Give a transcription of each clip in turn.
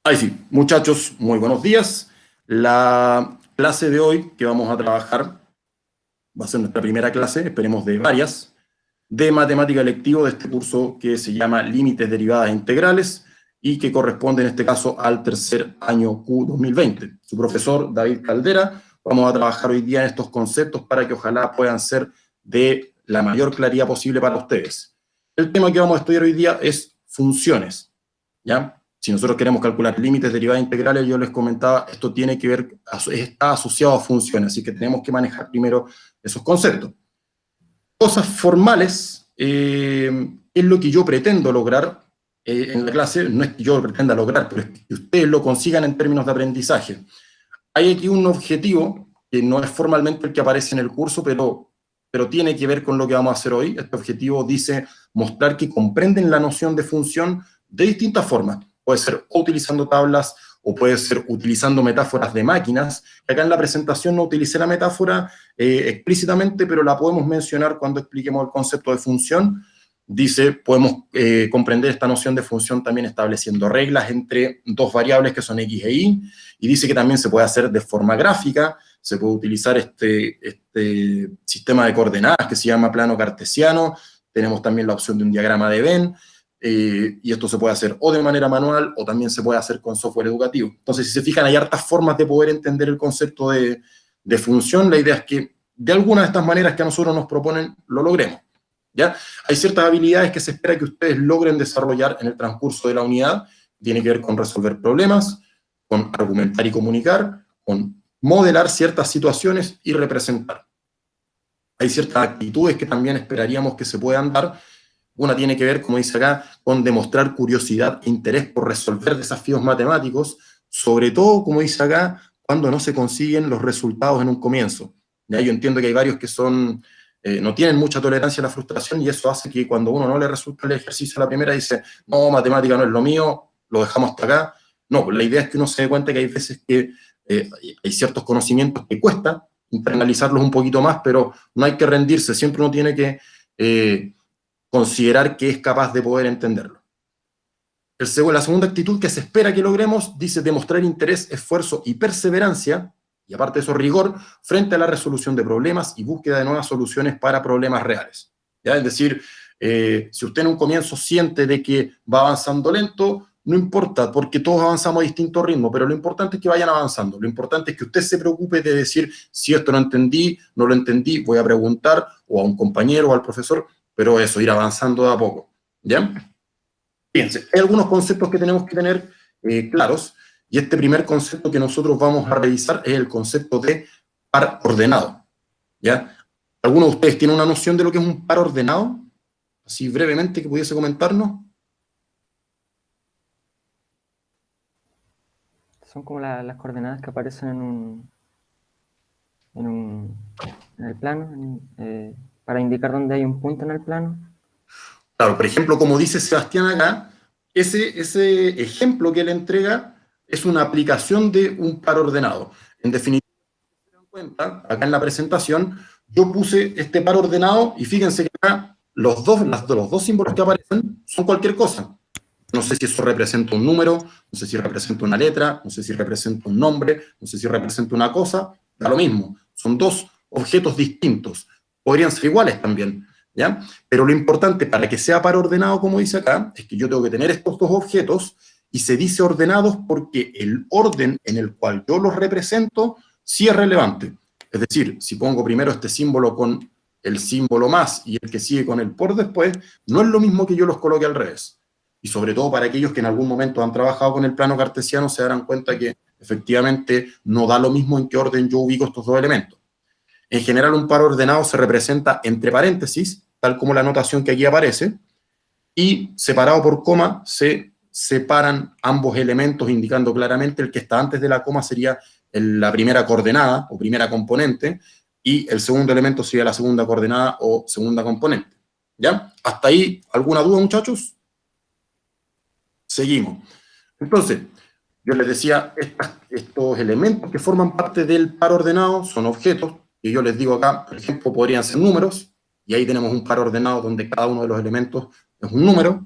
Ahí sí, muchachos, muy buenos días. La clase de hoy que vamos a trabajar va a ser nuestra primera clase, esperemos de varias, de matemática electivo de este curso que se llama Límites, Derivadas e Integrales y que corresponde en este caso al tercer año Q 2020. Su profesor David Caldera, vamos a trabajar hoy día en estos conceptos para que ojalá puedan ser de la mayor claridad posible para ustedes. El tema que vamos a estudiar hoy día es funciones, ¿ya? Si nosotros queremos calcular límites, derivadas integrales, yo les comentaba, esto tiene que ver, está asociado a funciones, así que tenemos que manejar primero esos conceptos. Cosas formales es lo que yo pretendo lograr en la clase, no es que yo lo pretenda lograr, pero es que ustedes lo consigan en términos de aprendizaje. Hay aquí un objetivo que no es formalmente el que aparece en el curso, pero tiene que ver con lo que vamos a hacer hoy. Este objetivo dice mostrar que comprenden la noción de función de distintas formas. Puede ser o utilizando tablas o puede ser utilizando metáforas de máquinas. Acá en la presentación no utilicé la metáfora explícitamente, pero la podemos mencionar cuando expliquemos el concepto de función. Dice, podemos comprender esta noción de función también estableciendo reglas entre dos variables que son x e y dice que también se puede hacer de forma gráfica, se puede utilizar este sistema de coordenadas que se llama plano cartesiano, tenemos también la opción de un diagrama de Venn, y esto se puede hacer o de manera manual o también se puede hacer con software educativo. Entonces, si se fijan, hay hartas formas de poder entender el concepto de función. La idea es que de alguna de estas maneras que a nosotros nos proponen, lo logremos. ¿Ya? Hay ciertas habilidades que se espera que ustedes logren desarrollar en el transcurso de la unidad. Tiene que ver con resolver problemas, con argumentar y comunicar, con modelar ciertas situaciones y representar. Hay ciertas actitudes que también esperaríamos que se puedan dar. Una tiene que ver, como dice acá, con demostrar curiosidad e interés por resolver desafíos matemáticos, sobre todo, como dice acá, cuando no se consiguen los resultados en un comienzo. ¿Ya? Yo entiendo que hay varios que no tienen mucha tolerancia a la frustración y eso hace que cuando uno no le resulta el ejercicio a la primera dice, no, matemática no es lo mío, lo dejamos hasta acá. No, la idea es que uno se dé cuenta que hay veces que hay ciertos conocimientos que cuesta internalizarlos un poquito más, pero no hay que rendirse, siempre uno tiene que considerar que es capaz de poder entenderlo. La segunda actitud que se espera que logremos dice demostrar interés, esfuerzo y perseverancia, y aparte de eso rigor, frente a la resolución de problemas y búsqueda de nuevas soluciones para problemas reales. ¿Ya? Es decir, si usted en un comienzo siente de que va avanzando lento, no importa, porque todos avanzamos a distinto ritmo, pero lo importante es que vayan avanzando. Lo importante es que usted se preocupe de decir, si esto no entendí, no lo entendí, voy a preguntar o a un compañero o al profesor, pero eso, ir avanzando de a poco. ¿Ya? Fíjense, hay algunos conceptos que tenemos que tener claros, y este primer concepto que nosotros vamos a revisar es el concepto de par ordenado. ¿Ya? ¿Alguno de ustedes tiene una noción de lo que es un par ordenado? Así brevemente que pudiese comentarnos. Son como las coordenadas que aparecen en el plano, para indicar dónde hay un punto en el plano. Claro, por ejemplo, como dice Sebastián acá, ese ejemplo que él entrega es una aplicación de un par ordenado. En definitiva, si se dan cuenta, acá en la presentación, yo puse este par ordenado y fíjense que acá los dos símbolos que aparecen son cualquier cosa. No sé si eso representa un número, no sé si representa una letra, no sé si representa un nombre, no sé si representa una cosa, da lo mismo. Son dos objetos distintos. Podrían ser iguales también, ¿ya? Pero lo importante para que sea par ordenado, como dice acá, es que yo tengo que tener estos dos objetos y se dice ordenados porque el orden en el cual yo los represento sí es relevante. Es decir, si pongo primero este símbolo con el símbolo más y el que sigue con el por después, no es lo mismo que yo los coloque al revés. Y sobre todo para aquellos que en algún momento han trabajado con el plano cartesiano se darán cuenta que efectivamente no da lo mismo en qué orden yo ubico estos dos elementos. En general, un par ordenado se representa entre paréntesis, tal como la notación que aquí aparece, y separado por coma se separan ambos elementos, indicando claramente el que está antes de la coma sería la primera coordenada o primera componente, y el segundo elemento sería la segunda coordenada o segunda componente. ¿Ya? ¿Hasta ahí alguna duda, muchachos? Seguimos. Entonces, yo les decía, estos elementos que forman parte del par ordenado son objetos, y yo les digo acá, por ejemplo, podrían ser números, y ahí tenemos un par ordenado donde cada uno de los elementos es un número,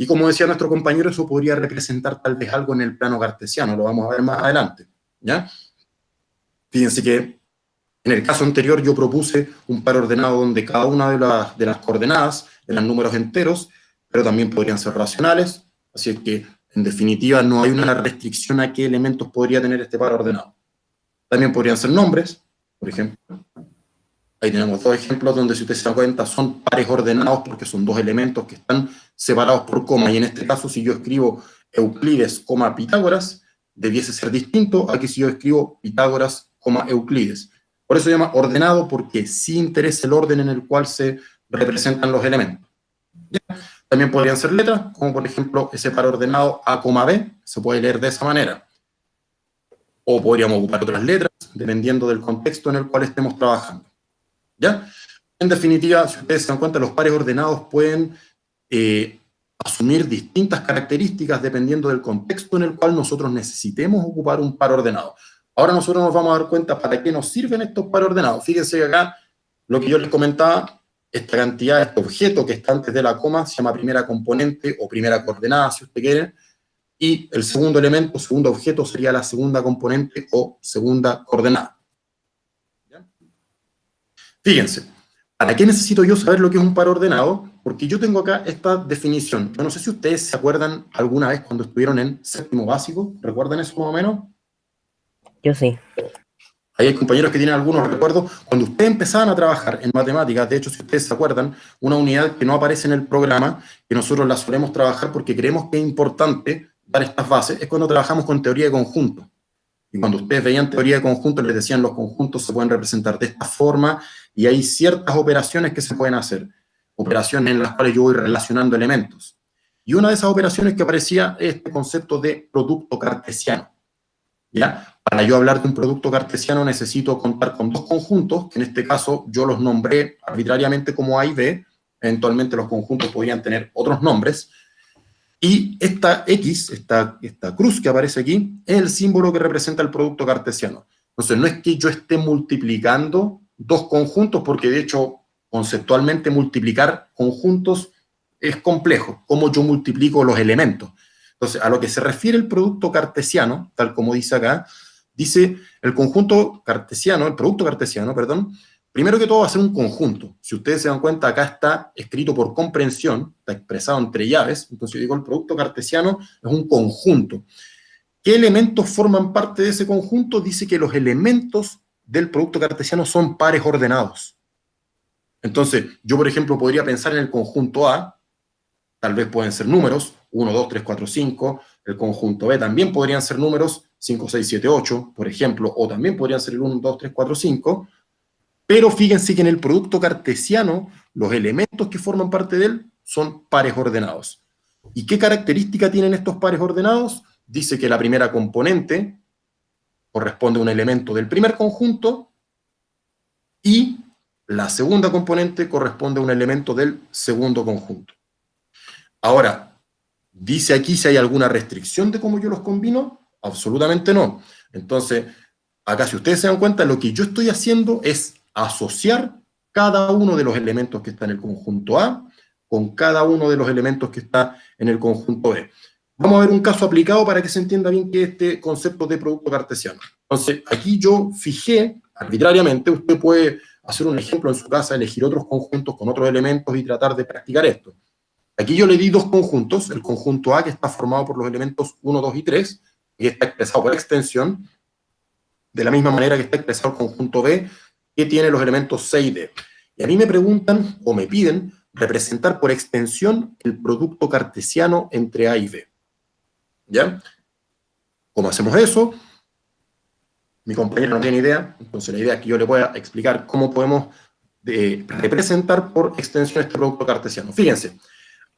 Y como decía nuestro compañero, eso podría representar tal vez algo en el plano cartesiano, lo vamos a ver más adelante, ¿ya? Fíjense que en el caso anterior yo propuse un par ordenado donde cada una de las coordenadas eran números enteros, pero también podrían ser racionales, así es que en definitiva no hay una restricción a qué elementos podría tener este par ordenado. También podrían ser nombres, por ejemplo. Ahí tenemos dos ejemplos donde, si usted se da cuenta, son pares ordenados porque son dos elementos que están separados por coma, y en este caso si yo escribo Euclides, Pitágoras, debiese ser distinto a que si yo escribo Pitágoras, Euclides. Por eso se llama ordenado, porque sí interesa el orden en el cual se representan los elementos. ¿Ya? También podrían ser letras, como por ejemplo ese par ordenado A, B, se puede leer de esa manera. O podríamos ocupar otras letras, dependiendo del contexto en el cual estemos trabajando. ¿Ya? En definitiva, si ustedes se dan cuenta, los pares ordenados pueden asumir distintas características dependiendo del contexto en el cual nosotros necesitemos ocupar un par ordenado. Ahora nosotros nos vamos a dar cuenta para qué nos sirven estos pares ordenados. Fíjense que acá, lo que yo les comentaba, esta cantidad, este objeto que está antes de la coma, se llama primera componente o primera coordenada, si usted quiere, y el segundo elemento, segundo objeto, sería la segunda componente o segunda coordenada. ¿Ya? Fíjense, ¿para qué necesito yo saber lo que es un par ordenado? Porque yo tengo acá esta definición. Yo no sé si ustedes se acuerdan alguna vez cuando estuvieron en séptimo básico, ¿recuerdan eso más o menos? Yo sí. Ahí hay compañeros que tienen algunos recuerdos. Cuando ustedes empezaban a trabajar en matemáticas, de hecho, si ustedes se acuerdan, una unidad que no aparece en el programa, que nosotros la solemos trabajar porque creemos que es importante dar estas bases, es cuando trabajamos con teoría de conjuntos. Y cuando ustedes veían teoría de conjuntos, les decían los conjuntos se pueden representar de esta forma, y hay ciertas operaciones que se pueden hacer. Operaciones en las cuales yo voy relacionando elementos. Y una de esas operaciones que aparecía es este concepto de producto cartesiano. ¿Ya? Para yo hablar de un producto cartesiano necesito contar con dos conjuntos, que en este caso yo los nombré arbitrariamente como A y B, eventualmente los conjuntos podrían tener otros nombres, y esta X, esta cruz que aparece aquí, es el símbolo que representa el producto cartesiano. Entonces no es que yo esté multiplicando dos conjuntos, porque de hecho conceptualmente multiplicar conjuntos es complejo, como yo multiplico los elementos. Entonces, a lo que se refiere el producto cartesiano, tal como dice acá, dice el conjunto cartesiano, el producto cartesiano, perdón, primero que todo va a ser un conjunto. Si ustedes se dan cuenta, acá está escrito por comprensión, está expresado entre llaves, entonces yo digo el producto cartesiano es un conjunto. ¿Qué elementos forman parte de ese conjunto? Dice que los elementos del producto cartesiano son pares ordenados. Entonces, yo por ejemplo podría pensar en el conjunto A, tal vez pueden ser números, 1, 2, 3, 4, 5, el conjunto B también podrían ser números, 5, 6, 7, 8, por ejemplo, o también podrían ser el 1, 2, 3, 4, 5, pero fíjense que en el producto cartesiano, los elementos que forman parte de él son pares ordenados. ¿Y qué característica tienen estos pares ordenados? Dice que la primera componente corresponde a un elemento del primer conjunto, y la segunda componente corresponde a un elemento del segundo conjunto. Ahora, ¿dice aquí si hay alguna restricción de cómo yo los combino? Absolutamente no. Entonces, acá si ustedes se dan cuenta, lo que yo estoy haciendo es asociar cada uno de los elementos que está en el conjunto A con cada uno de los elementos que está en el conjunto B. Vamos a ver un caso aplicado para que se entienda bien qué es este concepto de producto cartesiano. Entonces, aquí yo fijé arbitrariamente, usted puede hacer un ejemplo en su casa, elegir otros conjuntos con otros elementos y tratar de practicar esto. Aquí yo le di dos conjuntos, el conjunto A, que está formado por los elementos 1, 2 y 3, y está expresado por extensión, de la misma manera que está expresado el conjunto B, que tiene los elementos C y D. Y a mí me preguntan, o me piden, representar por extensión el producto cartesiano entre A y B. ¿Ya? ¿Cómo hacemos eso? Mi compañero no tiene idea, entonces la idea es que yo le pueda explicar cómo podemos representar por extensión este producto cartesiano. Fíjense,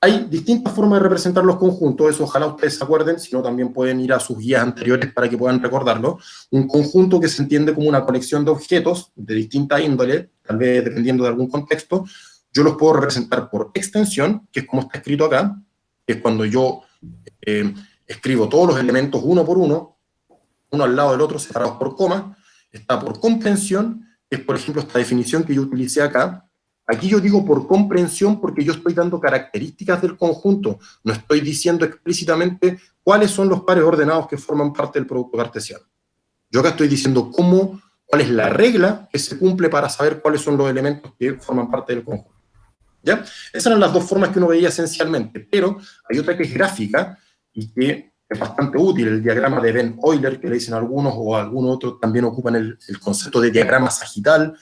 hay distintas formas de representar los conjuntos, eso ojalá ustedes se acuerden, si no también pueden ir a sus guías anteriores para que puedan recordarlo. Un conjunto que se entiende como una colección de objetos de distinta índole, tal vez dependiendo de algún contexto, yo los puedo representar por extensión, que es como está escrito acá, que es cuando yo escribo todos los elementos uno por uno al lado del otro, separados por coma. Está por comprensión, que es por ejemplo esta definición que yo utilicé acá, Aquí yo digo por comprensión porque yo estoy dando características del conjunto, no estoy diciendo explícitamente cuáles son los pares ordenados que forman parte del producto cartesiano. Yo acá estoy diciendo cuál es la regla que se cumple para saber cuáles son los elementos que forman parte del conjunto. ¿Ya? Esas eran las dos formas que uno veía esencialmente, pero hay otra que es gráfica y que es bastante útil, el diagrama de Venn-Euler, que le dicen algunos, o algunos otros también ocupan el concepto de diagrama sagital.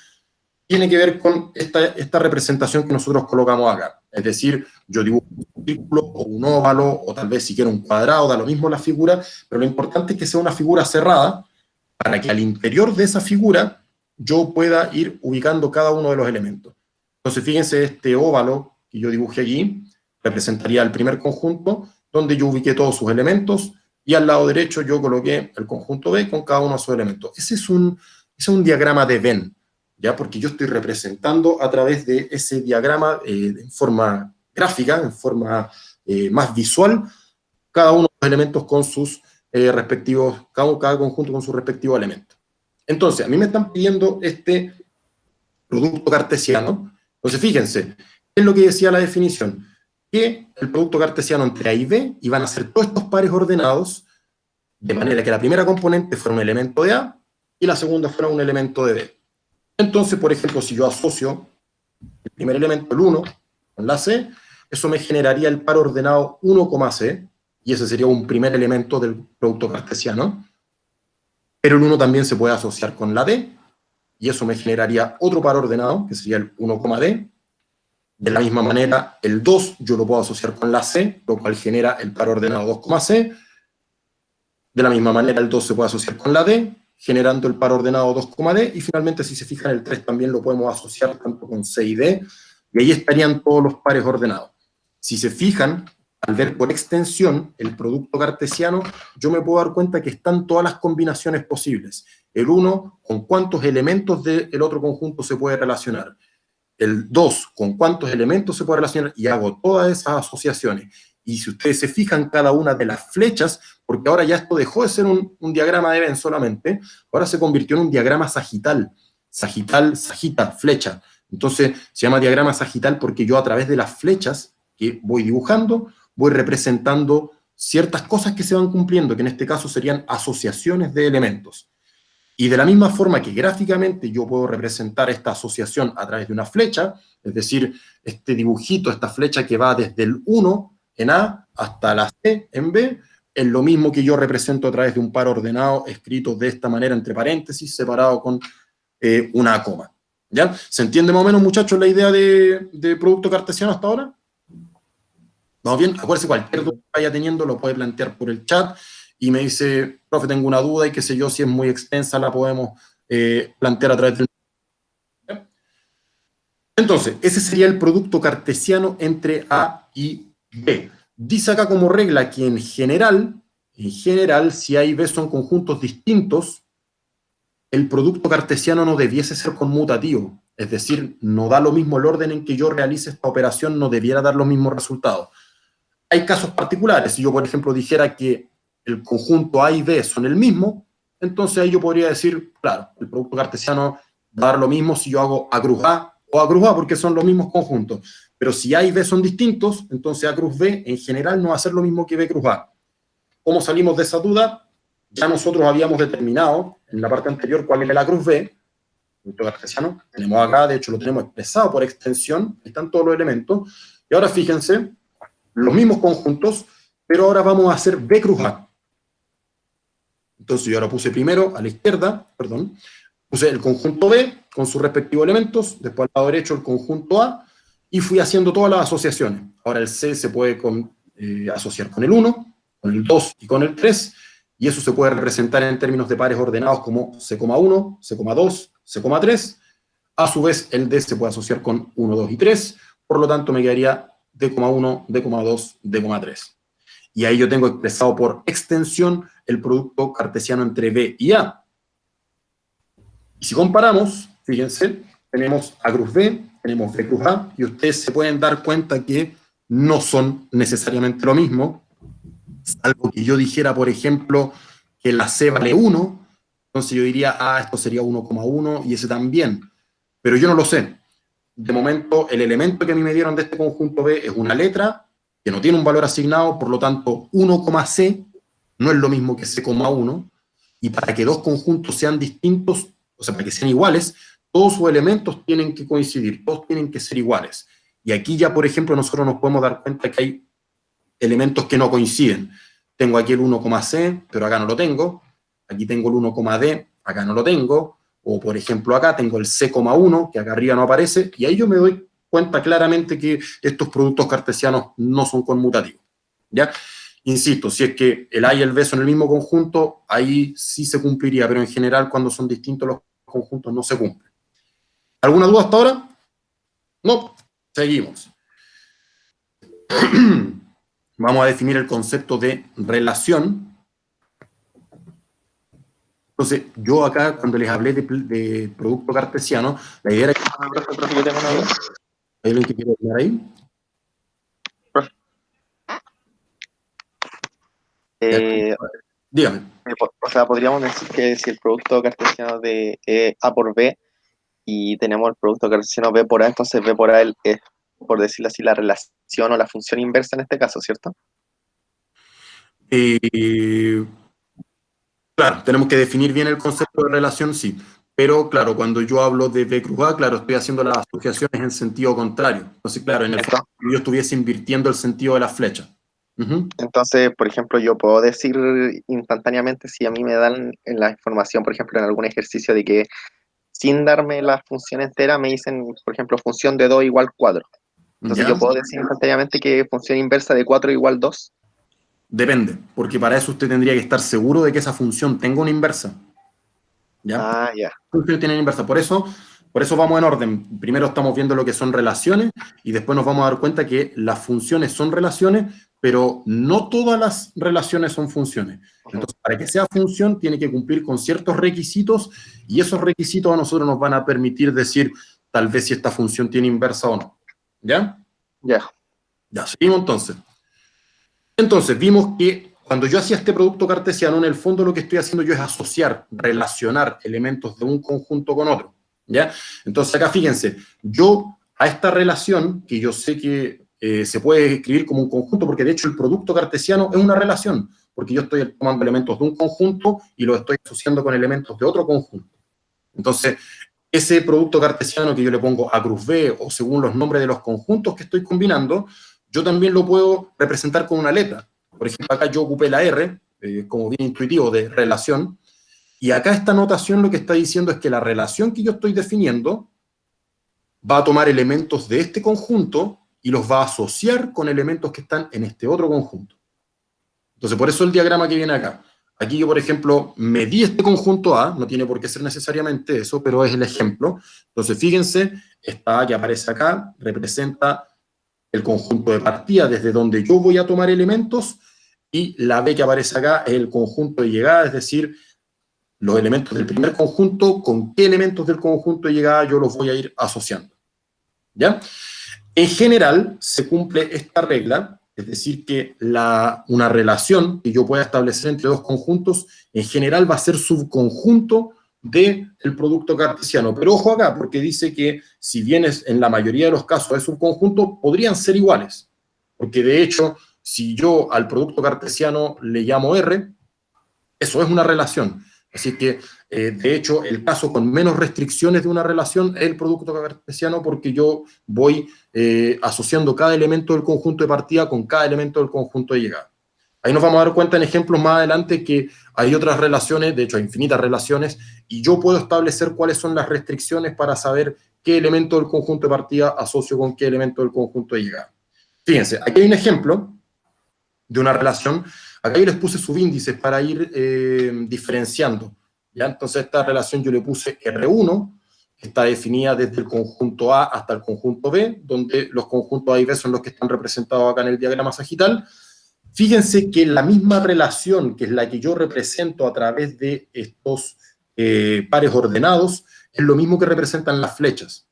Tiene que ver con esta representación que nosotros colocamos acá. Es decir, yo dibujo un círculo o un óvalo, o tal vez si quiero un cuadrado, da lo mismo la figura, pero lo importante es que sea una figura cerrada, para que al interior de esa figura yo pueda ir ubicando cada uno de los elementos. Entonces, fíjense, este óvalo que yo dibujé allí representaría el primer conjunto, donde yo ubiqué todos sus elementos, y al lado derecho yo coloqué el conjunto B con cada uno de sus elementos. Ese es un diagrama de Venn, ¿ya? Porque yo estoy representando a través de ese diagrama en forma gráfica, en forma más visual, cada uno de los elementos con sus respectivos, cada conjunto con su respectivo elemento. Entonces, a mí me están pidiendo este producto cartesiano. Entonces, fíjense, ¿qué es lo que decía la definición? Que el producto cartesiano entre A y B iban a ser todos estos pares ordenados, de manera que la primera componente fuera un elemento de A y la segunda fuera un elemento de B. Entonces, por ejemplo, si yo asocio el primer elemento, el 1, con la C, eso me generaría el par ordenado 1, C, y ese sería un primer elemento del producto cartesiano. Pero el 1 también se puede asociar con la D, y eso me generaría otro par ordenado, que sería el 1, D. De la misma manera, el 2 yo lo puedo asociar con la C, lo cual genera el par ordenado 2, C. De la misma manera, el 2 se puede asociar con la D, generando el par ordenado 2, D, y finalmente, si se fijan, el 3 también lo podemos asociar tanto con C y D, y ahí estarían todos los pares ordenados. Si se fijan, al ver por extensión el producto cartesiano, yo me puedo dar cuenta que están todas las combinaciones posibles. El 1, con cuántos elementos del otro conjunto se puede relacionar. El 2, con cuántos elementos se puede relacionar, y hago todas esas asociaciones. Y si ustedes se fijan cada una de las flechas, porque ahora ya esto dejó de ser un diagrama de Venn solamente, ahora se convirtió en un diagrama sagital. Sagital, sagita, flecha. Entonces se llama diagrama sagital porque yo a través de las flechas que voy dibujando, voy representando ciertas cosas que se van cumpliendo, que en este caso serían asociaciones de elementos. Y de la misma forma que gráficamente yo puedo representar esta asociación a través de una flecha, es decir, este dibujito, esta flecha que va desde el 1 en A hasta la C en B, es lo mismo que yo represento a través de un par ordenado escrito de esta manera, entre paréntesis, separado con una coma. ¿Ya? ¿Se entiende más o menos, muchachos, la idea de producto cartesiano hasta ahora? ¿Vamos bien? Acuérdense, cualquier duda que vaya teniendo lo puede plantear por el chat y me dice, profe, tengo una duda y qué sé yo, si es muy extensa la podemos plantear a través del... Entonces, ese sería el producto cartesiano entre A y B. Dice acá como regla que en general, si A y B son conjuntos distintos, el producto cartesiano no debiese ser conmutativo. Es decir, no da lo mismo el orden en que yo realice esta operación, no debiera dar los mismos resultados. Hay casos particulares. Si yo, por ejemplo, dijera que el conjunto A y B son el mismo, entonces ahí yo podría decir, claro, el producto cartesiano va a dar lo mismo si yo hago A cruz A o A cruz A, porque son los mismos conjuntos. Pero si A y B son distintos, entonces A cruz B en general no va a ser lo mismo que B cruz A. ¿Cómo salimos de esa duda? Ya nosotros habíamos determinado en la parte anterior cuál era la cruz B, el producto cartesiano. Tenemos acá, de hecho lo tenemos expresado por extensión, están todos los elementos. Y ahora fíjense, los mismos conjuntos, pero ahora vamos a hacer B cruz A. Entonces yo ahora puse primero a la izquierda, puse el conjunto B con sus respectivos elementos, después al lado derecho el conjunto A, y fui haciendo todas las asociaciones. Ahora el C se puede asociar con el 1, con el 2 y con el 3, y eso se puede representar en términos de pares ordenados como C,1, C,2, C,3. A su vez el D se puede asociar con 1, 2 y 3, por lo tanto me quedaría D,1, D,2, D,3. Y ahí yo tengo expresado por extensión el producto cartesiano entre B y A. Y si comparamos, fíjense, tenemos A cruz B, tenemos B cruz A, y ustedes se pueden dar cuenta que no son necesariamente lo mismo, salvo que yo dijera, por ejemplo, que la C vale 1, entonces yo diría, esto sería 1,1 y ese también, pero yo no lo sé. de momento, el elemento que a mí me dieron de este conjunto B es una letra que no tiene un valor asignado, por lo tanto, 1,C no es lo mismo que C,1, y para que dos conjuntos sean distintos, o sea, para que sean iguales, todos sus elementos tienen que coincidir, todos tienen que ser iguales. Y aquí ya, por ejemplo, nosotros nos podemos dar cuenta que hay elementos que no coinciden. Tengo aquí el 1,C, pero acá no lo tengo. Aquí tengo el 1,D, acá no lo tengo. O, por ejemplo, acá tengo el C,1, que acá arriba no aparece, y ahí yo me doy cuenta claramente que estos productos cartesianos no son conmutativos. ¿Ya? Insisto, si es que el A y el B son el mismo conjunto, ahí sí se cumpliría, pero en general cuando son distintos los conjuntos no se cumplen. ¿Alguna duda hasta ahora? No. Seguimos. Vamos a definir el concepto de relación. Entonces, yo acá, cuando les hablé de producto cartesiano, la idea era que... Yo tengo una duda. ¿Hay alguien que quiere hablar ahí? Dígame. O sea, podríamos decir que si el producto cartesiano de A por B y tenemos el producto cartesiano B por A, entonces B por A es, por decirlo así, la relación o la función inversa en este caso, ¿cierto? Claro, tenemos que definir bien el concepto de relación, sí. Pero, claro, cuando yo hablo de B cruz A, claro, estoy haciendo las asociaciones en sentido contrario. Entonces, claro, en el fondo, yo estuviese invirtiendo el sentido de la flecha. Entonces, por ejemplo, yo puedo decir instantáneamente si a mí me dan la información, por ejemplo, en algún ejercicio de que sin darme la función entera me dicen, por ejemplo, función de 2 igual 4. Entonces, ¿Ya? yo puedo decir instantáneamente que función inversa de 4 igual 2. Depende, porque para eso usted tendría que estar seguro de que esa función tenga una inversa. ¿Ya? Ah, ya. Función tiene una inversa. Por eso vamos en orden. Primero estamos viendo lo que son relaciones y después nos vamos a dar cuenta que las funciones son relaciones, pero no todas las relaciones son funciones. Entonces, para que sea función, tiene que cumplir con ciertos requisitos y esos requisitos a nosotros nos van a permitir decir tal vez si esta función tiene inversa o no. ¿Ya? Ya. Ya, seguimos entonces. Entonces, vimos que cuando yo hacía este producto cartesiano, en el fondo lo que estoy haciendo yo es asociar, relacionar elementos de un conjunto con otro. ¿Ya? Entonces acá fíjense, yo a esta relación, que yo sé que se puede escribir como un conjunto, porque de hecho el producto cartesiano es una relación, porque yo estoy tomando elementos de un conjunto y los estoy asociando con elementos de otro conjunto. Entonces, ese producto cartesiano que yo le pongo A cruz B, o según los nombres de los conjuntos que estoy combinando, yo también lo puedo representar con una letra. Por ejemplo, acá yo ocupé la R, como bien intuitivo, de relación, y acá esta notación lo que está diciendo es que la relación que yo estoy definiendo va a tomar elementos de este conjunto y los va a asociar con elementos que están en este otro conjunto. Entonces, por eso el diagrama que viene acá. Aquí yo, por ejemplo, medí este conjunto A, no tiene por qué ser necesariamente eso, pero es el ejemplo. Entonces, fíjense, esta A que aparece acá representa el conjunto de partida desde donde yo voy a tomar elementos, y la B que aparece acá es el conjunto de llegada, es decir, los elementos del primer conjunto, con qué elementos del conjunto de llegada yo los voy a ir asociando. ¿Ya? En general, se cumple esta regla, es decir, que una relación que yo pueda establecer entre dos conjuntos, en general va a ser subconjunto del producto cartesiano. Pero ojo acá, porque dice que si bien en la mayoría de los casos es subconjunto, podrían ser iguales. Porque de hecho, si yo al producto cartesiano le llamo R, eso es una relación. Así que, de hecho, el caso con menos restricciones de una relación es el producto cartesiano, porque yo voy asociando cada elemento del conjunto de partida con cada elemento del conjunto de llegada. Ahí nos vamos a dar cuenta en ejemplos más adelante que hay otras relaciones, de hecho hay infinitas relaciones, y yo puedo establecer cuáles son las restricciones para saber qué elemento del conjunto de partida asocio con qué elemento del conjunto de llegada. Fíjense, aquí hay un ejemplo de una relación. Acá yo les puse subíndices para ir diferenciando. ¿Ya? Entonces, esta relación yo le puse R1, que está definida desde el conjunto A hasta el conjunto B, donde los conjuntos A y B son los que están representados acá en el diagrama sagital. Fíjense que la misma relación, que es la que yo represento a través de estos pares ordenados, es lo mismo que representan las flechas.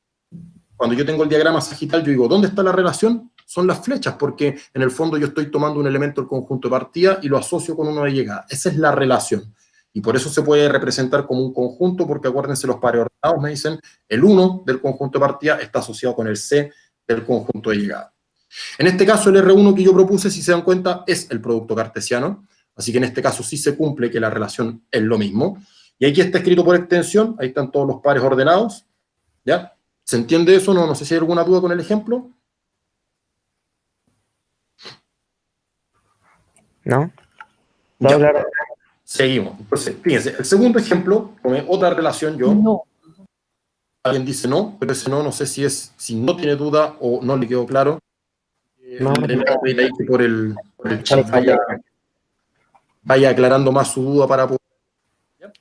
Cuando yo tengo el diagrama sagital, yo digo, ¿dónde está la relación? Son las flechas, porque en el fondo yo estoy tomando un elemento del conjunto de partida y lo asocio con uno de llegada. Esa es la relación. y por eso se puede representar como un conjunto, porque acuérdense, los pares ordenados me dicen, el 1 del conjunto de partida está asociado con el C del conjunto de llegada. En este caso, el R1 que yo propuse, si se dan cuenta, es el producto cartesiano, así que en este caso sí se cumple que la relación es lo mismo, y aquí está escrito por extensión, ahí están todos los pares ordenados, ¿ya? ¿Se entiende eso? No sé si hay alguna duda con el ejemplo. ¿No? Ya. ¿Todo claro? Seguimos. Entonces, fíjense, el segundo ejemplo, tomé otra relación yo. No. Alguien dice no, pero ese no sé si no tiene duda o no le quedó claro. No. Le ahí que por el chat vaya aclarando más su duda para poder. ¿Ya?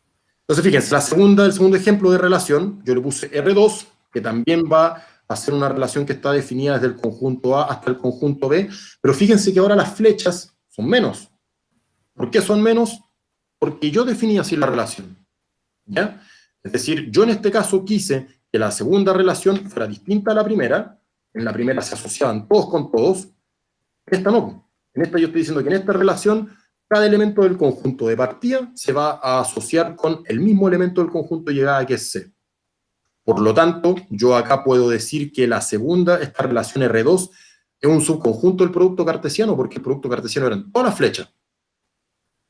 Entonces, fíjense, el segundo ejemplo de relación, yo le puse R2, que también va a ser una relación que está definida desde el conjunto A hasta el conjunto B, pero fíjense que ahora las flechas son menos. ¿Por qué son menos? Porque yo definí así la relación, ¿ya? Es decir, yo en este caso quise que la segunda relación fuera distinta a la primera, en la primera se asociaban todos con todos, en esta no. En esta yo estoy diciendo que en esta relación cada elemento del conjunto de partida se va a asociar con el mismo elemento del conjunto de llegada que es C. Por lo tanto, yo acá puedo decir que la segunda, esta relación R2, es un subconjunto del producto cartesiano, porque el producto cartesiano eran todas las flechas.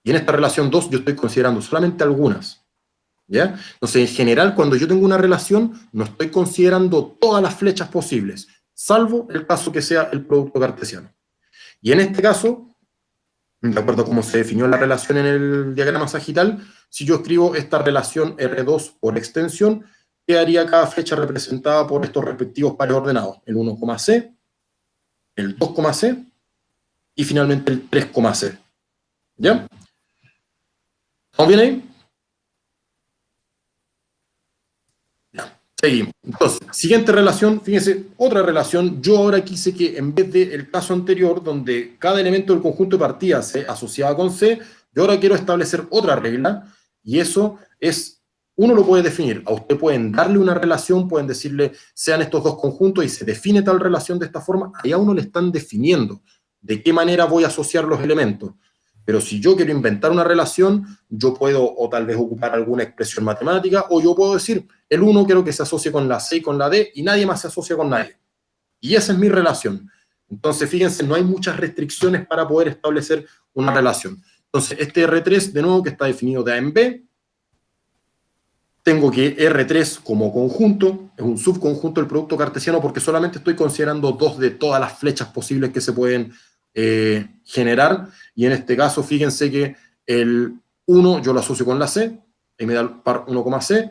Y en esta relación 2 yo estoy considerando solamente algunas, ¿ya? Entonces, en general, cuando yo tengo una relación, no estoy considerando todas las flechas posibles, salvo el caso que sea el producto cartesiano. Y en este caso, de acuerdo a cómo se definió la relación en el diagrama sagital, si yo escribo esta relación R2 por extensión, quedaría cada flecha representada por estos respectivos pares ordenados, el 1,C, el 2,C y finalmente el 3,C. ¿Ya? ¿Estamos bien ahí? Ya, seguimos. Entonces, siguiente relación, fíjense, otra relación. Yo ahora quise que en vez del caso anterior, donde cada elemento del conjunto de partida se asociaba con C, yo ahora quiero establecer otra regla, y eso es, uno lo puede definir. A usted pueden darle una relación, pueden decirle, sean estos dos conjuntos, y se define tal relación de esta forma, ahí a uno le están definiendo de qué manera voy a asociar los elementos. Pero si yo quiero inventar una relación, yo puedo o tal vez ocupar alguna expresión matemática, o yo puedo decir, el 1 quiero que se asocie con la C y con la D, y nadie más se asocia con nadie. Y esa es mi relación. Entonces, fíjense, no hay muchas restricciones para poder establecer una relación. Entonces, este R3, de nuevo, que está definido de A en B, tengo que R3 como conjunto, es un subconjunto del producto cartesiano, porque solamente estoy considerando dos de todas las flechas posibles que se pueden generar, y en este caso, fíjense que el 1 yo lo asocio con la C, y me da el par 1,C,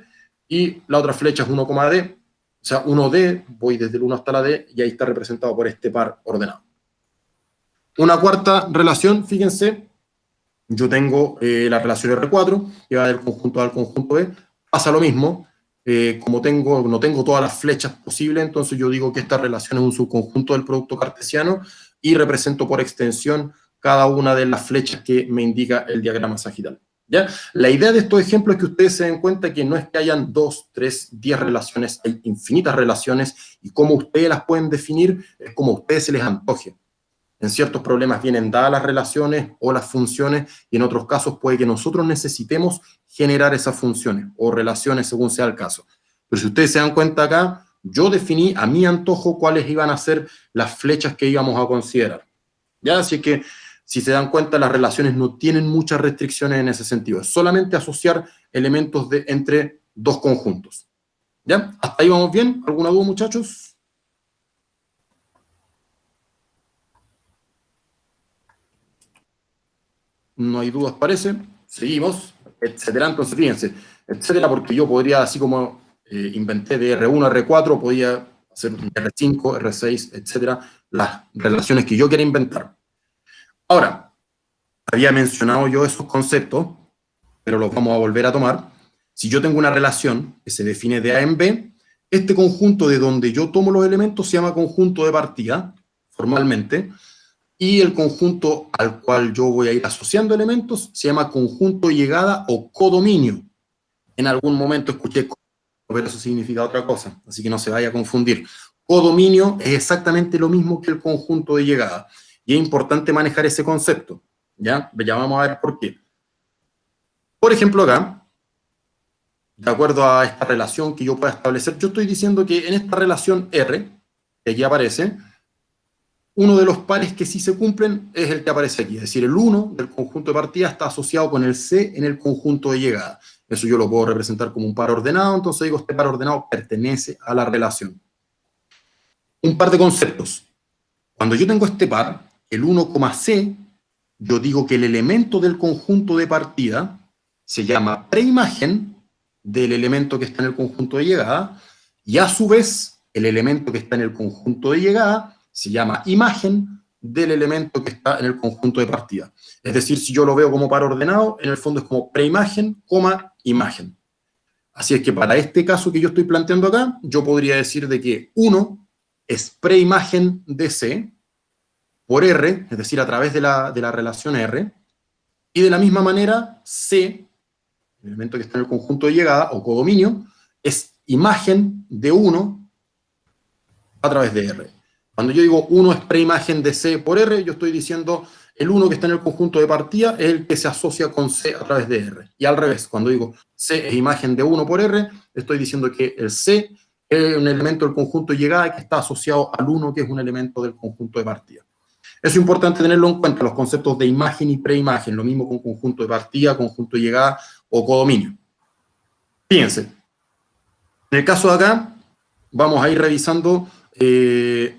y la otra flecha es 1,D, o sea, 1D, voy desde el 1 hasta la D, y ahí está representado por este par ordenado. Una cuarta relación, fíjense, yo tengo la relación R4, que va del conjunto A al conjunto B, pasa lo mismo, como no tengo todas las flechas posibles, entonces yo digo que esta relación es un subconjunto del producto cartesiano, y represento por extensión cada una de las flechas que me indica el diagrama sagital. ¿Ya? La idea de estos ejemplos es que ustedes se den cuenta que no es que hayan 2, 3, 10 relaciones, hay infinitas relaciones, y cómo ustedes las pueden definir es como a ustedes se les antoje. En ciertos problemas vienen dadas las relaciones o las funciones, y en otros casos puede que nosotros necesitemos generar esas funciones o relaciones según sea el caso. Pero si ustedes se dan cuenta acá, yo definí a mi antojo cuáles iban a ser las flechas que íbamos a considerar. ¿Ya? Así que, si se dan cuenta, las relaciones no tienen muchas restricciones en ese sentido. Es solamente asociar elementos entre dos conjuntos. ¿Ya? ¿Hasta ahí vamos bien? ¿Alguna duda, muchachos? No hay dudas, parece. Seguimos, etcétera. Entonces, fíjense, etcétera, porque yo podría, así como inventé de R1 a R4, podía hacer R5, R6, etcétera, las relaciones que yo quiera inventar. Ahora, había mencionado yo esos conceptos, pero los vamos a volver a tomar. Si yo tengo una relación que se define de A en B, este conjunto de donde yo tomo los elementos se llama conjunto de partida, formalmente, y el conjunto al cual yo voy a ir asociando elementos se llama conjunto de llegada o codominio. En algún momento escuché codominio, pero eso significa otra cosa, así que no se vaya a confundir. Codominio es exactamente lo mismo que el conjunto de llegada, y es importante manejar ese concepto. Ya vamos a ver por qué. Por ejemplo, acá, de acuerdo a esta relación que yo pueda establecer, yo estoy diciendo que en esta relación R, que aquí aparece, uno de los pares que sí se cumplen es el que aparece aquí, es decir, el 1 del conjunto de partida está asociado con el C en el conjunto de llegada. Eso yo lo puedo representar como un par ordenado, entonces digo, este par ordenado pertenece a la relación. Un par de conceptos. Cuando yo tengo este par, el 1, C, yo digo que el elemento del conjunto de partida se llama preimagen del elemento que está en el conjunto de llegada, y a su vez, el elemento que está en el conjunto de llegada se llama imagen del elemento que está en el conjunto de partida. Es decir, si yo lo veo como par ordenado, en el fondo es como preimagen, imagen. Así es que para este caso que yo estoy planteando acá, yo podría decir de que 1 es preimagen de C por R, es decir, a través de la relación R, y de la misma manera C, el elemento que está en el conjunto de llegada, o codominio, es imagen de 1 a través de R. Cuando yo digo 1 es preimagen de C por R, yo estoy diciendo el 1 que está en el conjunto de partida es el que se asocia con C a través de R. Y al revés, cuando digo C es imagen de 1 por R, estoy diciendo que el C es un elemento del conjunto de llegada que está asociado al 1 que es un elemento del conjunto de partida. Eso es importante tenerlo en cuenta, los conceptos de imagen y preimagen, lo mismo con conjunto de partida, conjunto de llegada o codominio. Fíjense, en el caso de acá, vamos a ir revisando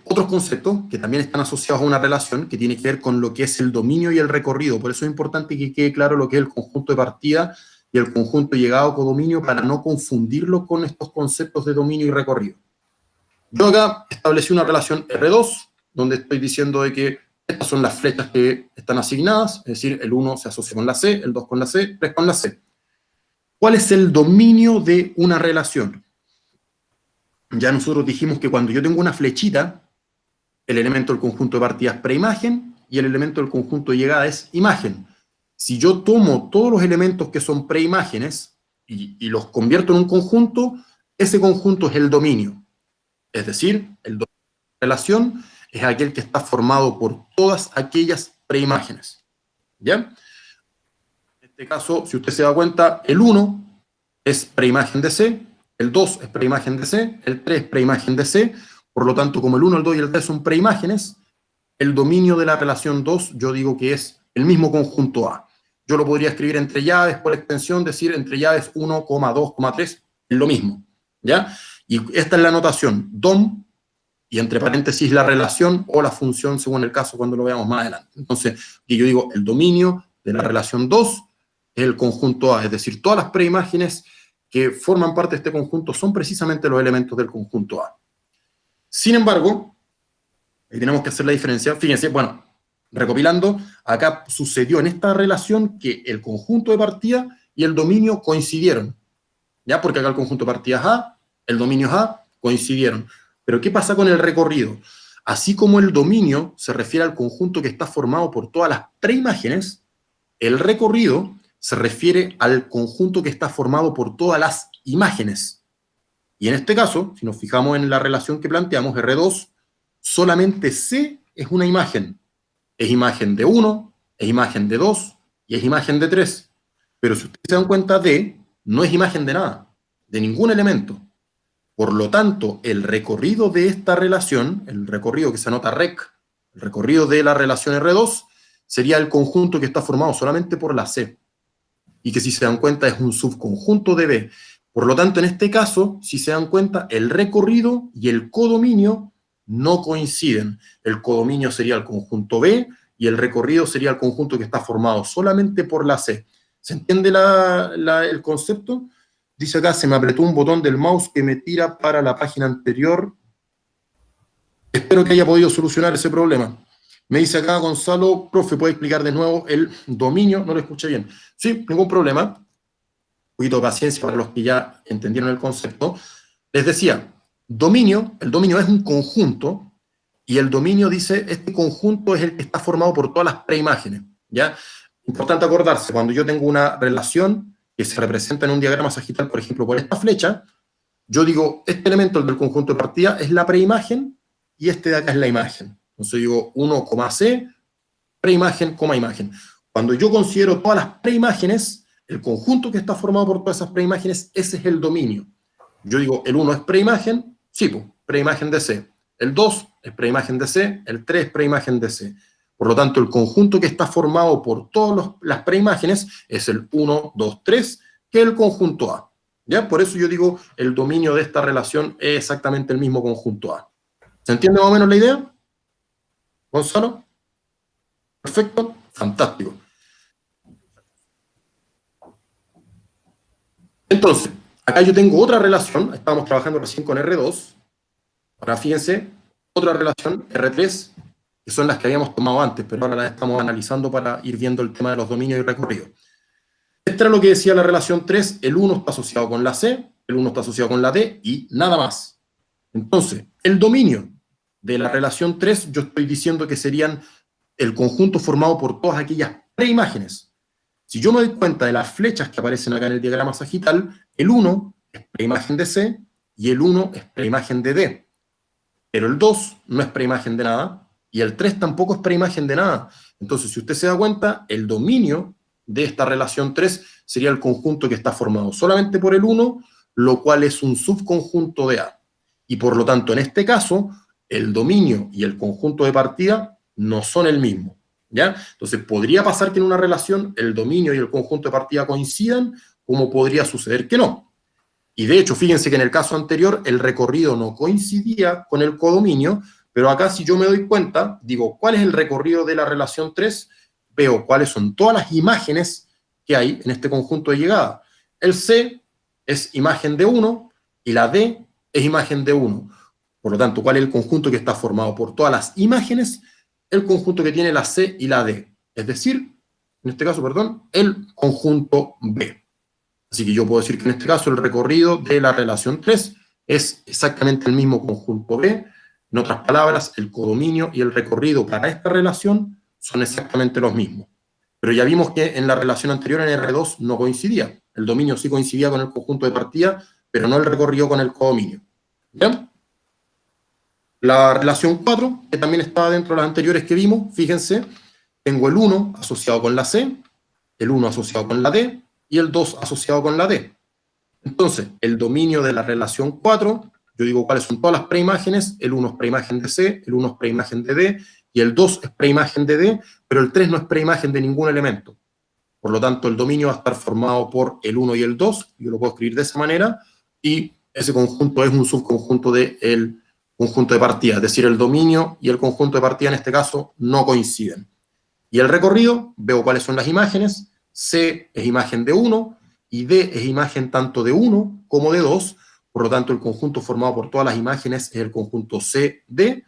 otros conceptos que también están asociados a una relación que tiene que ver con lo que es el dominio y el recorrido. Por eso es importante que quede claro lo que es el conjunto de partida y el conjunto de llegada o codominio para no confundirlo con estos conceptos de dominio y recorrido. Yo acá establecí una relación R2, donde estoy diciendo de que estas son las flechas que están asignadas, es decir, el 1 se asocia con la C, el 2 con la C, 3 con la C. ¿Cuál es el dominio de una relación? Ya nosotros dijimos que cuando yo tengo una flechita, el elemento del conjunto de partida es preimagen y el elemento del conjunto de llegada es imagen. Si yo tomo todos los elementos que son preimágenes y los convierto en un conjunto, ese conjunto es el dominio. Es decir, el dominio de la relación es aquel que está formado por todas aquellas preimágenes. ¿Ya? En este caso, si usted se da cuenta, el 1 es preimagen de C, el 2 es preimagen de C, el 3 es preimagen de C, por lo tanto, como el 1, el 2 y el 3 son preimágenes, el dominio de la relación 2 yo digo que es el mismo conjunto A. Yo lo podría escribir entre llaves por extensión, decir entre llaves 1, 2, 3, es lo mismo. ¿Ya? Y esta es la notación, DOM, y entre paréntesis la relación o la función según el caso cuando lo veamos más adelante. Entonces, aquí yo digo el dominio de la relación 2 es el conjunto A, es decir, todas las preimágenes que forman parte de este conjunto son precisamente los elementos del conjunto A. Sin embargo, ahí tenemos que hacer la diferencia. Fíjense, bueno, recopilando, acá sucedió en esta relación que el conjunto de partida y el dominio coincidieron. ¿Ya? Porque acá el conjunto de partida es A, el dominio es A, coincidieron. Pero ¿qué pasa con el recorrido? Así como el dominio se refiere al conjunto que está formado por todas las preimágenes, el recorrido se refiere al conjunto que está formado por todas las imágenes. Y en este caso, si nos fijamos en la relación que planteamos, R2, solamente C es una imagen. Es imagen de 1, es imagen de 2 y es imagen de 3. Pero si ustedes se dan cuenta, D no es imagen de nada, de ningún elemento. Por lo tanto, el recorrido de esta relación, el recorrido que se anota rec, el recorrido de la relación R2, sería el conjunto que está formado solamente por la C. Y que si se dan cuenta es un subconjunto de B. Por lo tanto, en este caso, si se dan cuenta, el recorrido y el codominio no coinciden. El codominio sería el conjunto B y el recorrido sería el conjunto que está formado solamente por la C. ¿Se entiende el concepto? Dice acá, se me apretó un botón del mouse que me tira para la página anterior. Espero que haya podido solucionar ese problema. Me dice acá Gonzalo, profe, ¿puede explicar de nuevo el dominio? No lo escuché bien. Sí, ningún problema. Un poquito de paciencia para los que ya entendieron el concepto. Les decía, dominio, el dominio es un conjunto, y el dominio dice, este conjunto es el que está formado por todas las preimágenes. ¿Ya? Importante acordarse, cuando yo tengo una relación que se representa en un diagrama sagital, por ejemplo, por esta flecha, yo digo, este elemento del conjunto de partida es la preimagen, y este de acá es la imagen. Entonces digo 1, C, preimagen, imagen. Cuando yo considero todas las preimágenes, el conjunto que está formado por todas esas preimágenes, ese es el dominio. Yo digo, el 1 es preimagen, sí, pues, preimagen de C. El 2 es preimagen de C, el 3 es preimagen de C. Por lo tanto, el conjunto que está formado por todas las preimágenes es el 1, 2, 3, que es el conjunto A. ¿Ya? Por eso yo digo, el dominio de esta relación es exactamente el mismo conjunto A. ¿Se entiende más o menos la idea? ¿Gonzalo? Perfecto, fantástico. Entonces, acá yo tengo otra relación, estábamos trabajando recién con R2, ahora fíjense, otra relación, R3, que son las que habíamos tomado antes, pero ahora las estamos analizando para ir viendo el tema de los dominios y recorridos. Esto era lo que decía la relación 3, el 1 está asociado con la C, el 1 está asociado con la D y nada más. Entonces, el dominio de la relación 3, yo estoy diciendo que serían el conjunto formado por todas aquellas preimágenes. Si yo me doy cuenta de las flechas que aparecen acá en el diagrama sagital, el 1 es preimagen de C y el 1 es preimagen de D. Pero el 2 no es preimagen de nada y el 3 tampoco es preimagen de nada. Entonces, si usted se da cuenta, el dominio de esta relación 3 sería el conjunto que está formado solamente por el 1, lo cual es un subconjunto de A. Y por lo tanto, en este caso, el dominio y el conjunto de partida no son el mismo. ¿Ya? Entonces, podría pasar que en una relación el dominio y el conjunto de partida coincidan, como podría suceder que no. Y de hecho, fíjense que en el caso anterior el recorrido no coincidía con el codominio, pero acá si yo me doy cuenta, digo, ¿cuál es el recorrido de la relación 3? Veo cuáles son todas las imágenes que hay en este conjunto de llegada. El C es imagen de 1 y la D es imagen de 1. Por lo tanto, ¿cuál es el conjunto que está formado por todas las imágenes? El conjunto que tiene la C y la D. Es decir, en este caso, perdón, el conjunto B. Así que yo puedo decir que en este caso el recorrido de la relación 3 es exactamente el mismo conjunto B. En otras palabras, el codominio y el recorrido para esta relación son exactamente los mismos. Pero ya vimos que en la relación anterior, en R2, no coincidía. El dominio sí coincidía con el conjunto de partida, pero no el recorrido con el codominio. ¿Bien? La relación 4, que también estaba dentro de las anteriores que vimos, fíjense, tengo el 1 asociado con la C, el 1 asociado con la D, y el 2 asociado con la D. Entonces, el dominio de la relación 4, yo digo cuáles son todas las preimágenes, el 1 es preimagen de C, el 1 es preimagen de D, y el 2 es preimagen de D, pero el 3 no es preimagen de ningún elemento. Por lo tanto, el dominio va a estar formado por el 1 y el 2, yo lo puedo escribir de esa manera, y ese conjunto es un subconjunto del conjunto de partida, es decir, el dominio y el conjunto de partida en este caso no coinciden. Y el recorrido, veo cuáles son las imágenes, C es imagen de 1 y D es imagen tanto de 1 como de 2, por lo tanto el conjunto formado por todas las imágenes es el conjunto C-D,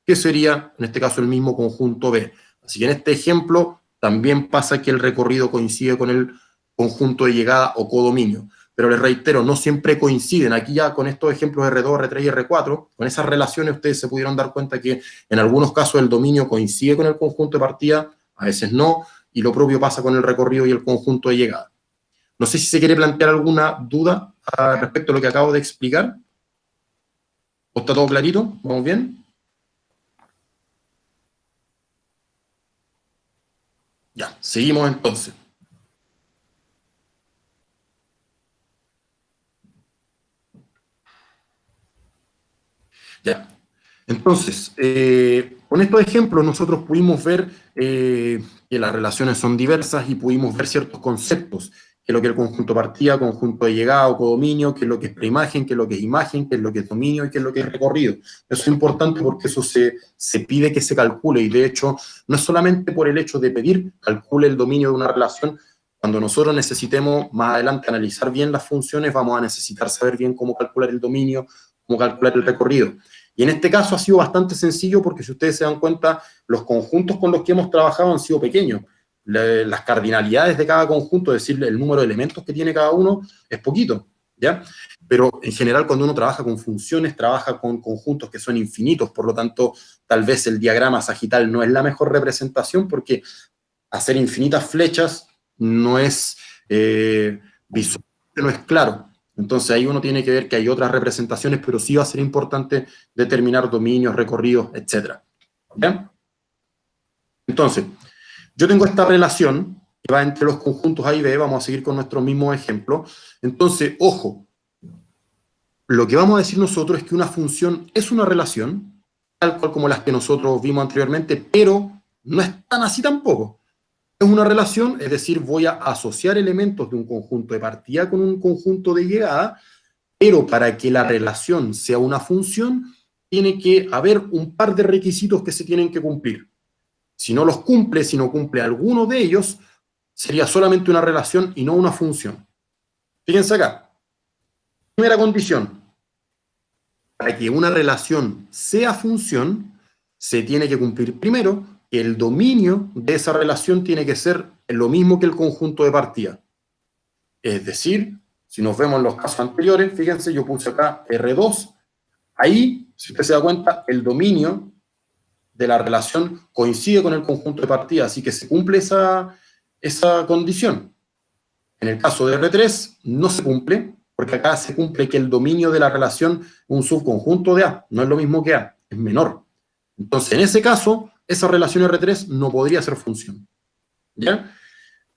que sería en este caso el mismo conjunto B. Así que en este ejemplo también pasa que el recorrido coincide con el conjunto de llegada o codominio. Pero les reitero, no siempre coinciden. Aquí ya con estos ejemplos R2, R3 y R4, con esas relaciones ustedes se pudieron dar cuenta que en algunos casos el dominio coincide con el conjunto de partida, a veces no, y lo propio pasa con el recorrido y el conjunto de llegada. No sé si se quiere plantear alguna duda respecto a lo que acabo de explicar. ¿O está todo clarito? ¿Vamos bien? Ya, seguimos entonces. Ya. Entonces, con estos ejemplos nosotros pudimos ver que las relaciones son diversas y pudimos ver ciertos conceptos, que es lo que es el conjunto de partida, conjunto de llegada o codominio, que es lo que es preimagen, que es lo que es imagen, que es lo que es dominio y que es lo que es recorrido. Eso es importante porque eso se pide que se calcule y de hecho no es solamente por el hecho de pedir calcule el dominio de una relación. Cuando nosotros necesitemos más adelante analizar bien las funciones, vamos a necesitar saber bien cómo calcular el dominio, cómo calcular el recorrido. Y en este caso ha sido bastante sencillo porque si ustedes se dan cuenta, los conjuntos con los que hemos trabajado han sido pequeños. Las cardinalidades de cada conjunto, es decir, el número de elementos que tiene cada uno, es poquito, ¿ya? Pero en general cuando uno trabaja con funciones, trabaja con conjuntos que son infinitos, por lo tanto, tal vez el diagrama sagital no es la mejor representación porque hacer infinitas flechas no es visualmente no es claro. Entonces ahí uno tiene que ver que hay otras representaciones, pero sí va a ser importante determinar dominios, recorridos, etc. ¿Bien? Entonces, yo tengo esta relación, que va entre los conjuntos A y B. Vamos a seguir con nuestros mismos ejemplos. Entonces, ojo, lo que vamos a decir nosotros es que una función es una relación, tal cual como las que nosotros vimos anteriormente, pero no es tan así tampoco. Es una relación, es decir, voy a asociar elementos de un conjunto de partida con un conjunto de llegada, pero para que la relación sea una función, tiene que haber un par de requisitos que se tienen que cumplir. Si no los cumple, si no cumple alguno de ellos, sería solamente una relación y no una función. Fíjense acá. Primera condición. Para que una relación sea función, se tiene que cumplir primero que el dominio de esa relación tiene que ser lo mismo que el conjunto de partida. Es decir, si nos vemos en los casos anteriores, fíjense, yo puse acá R2, ahí, si usted se da cuenta, el dominio de la relación coincide con el conjunto de partida, así que se cumple esa condición. En el caso de R3 no se cumple, porque acá se cumple que el dominio de la relación es un subconjunto de A, no es lo mismo que A, es menor. Entonces, en ese caso, esa relación R3 no podría ser función. ¿Ya?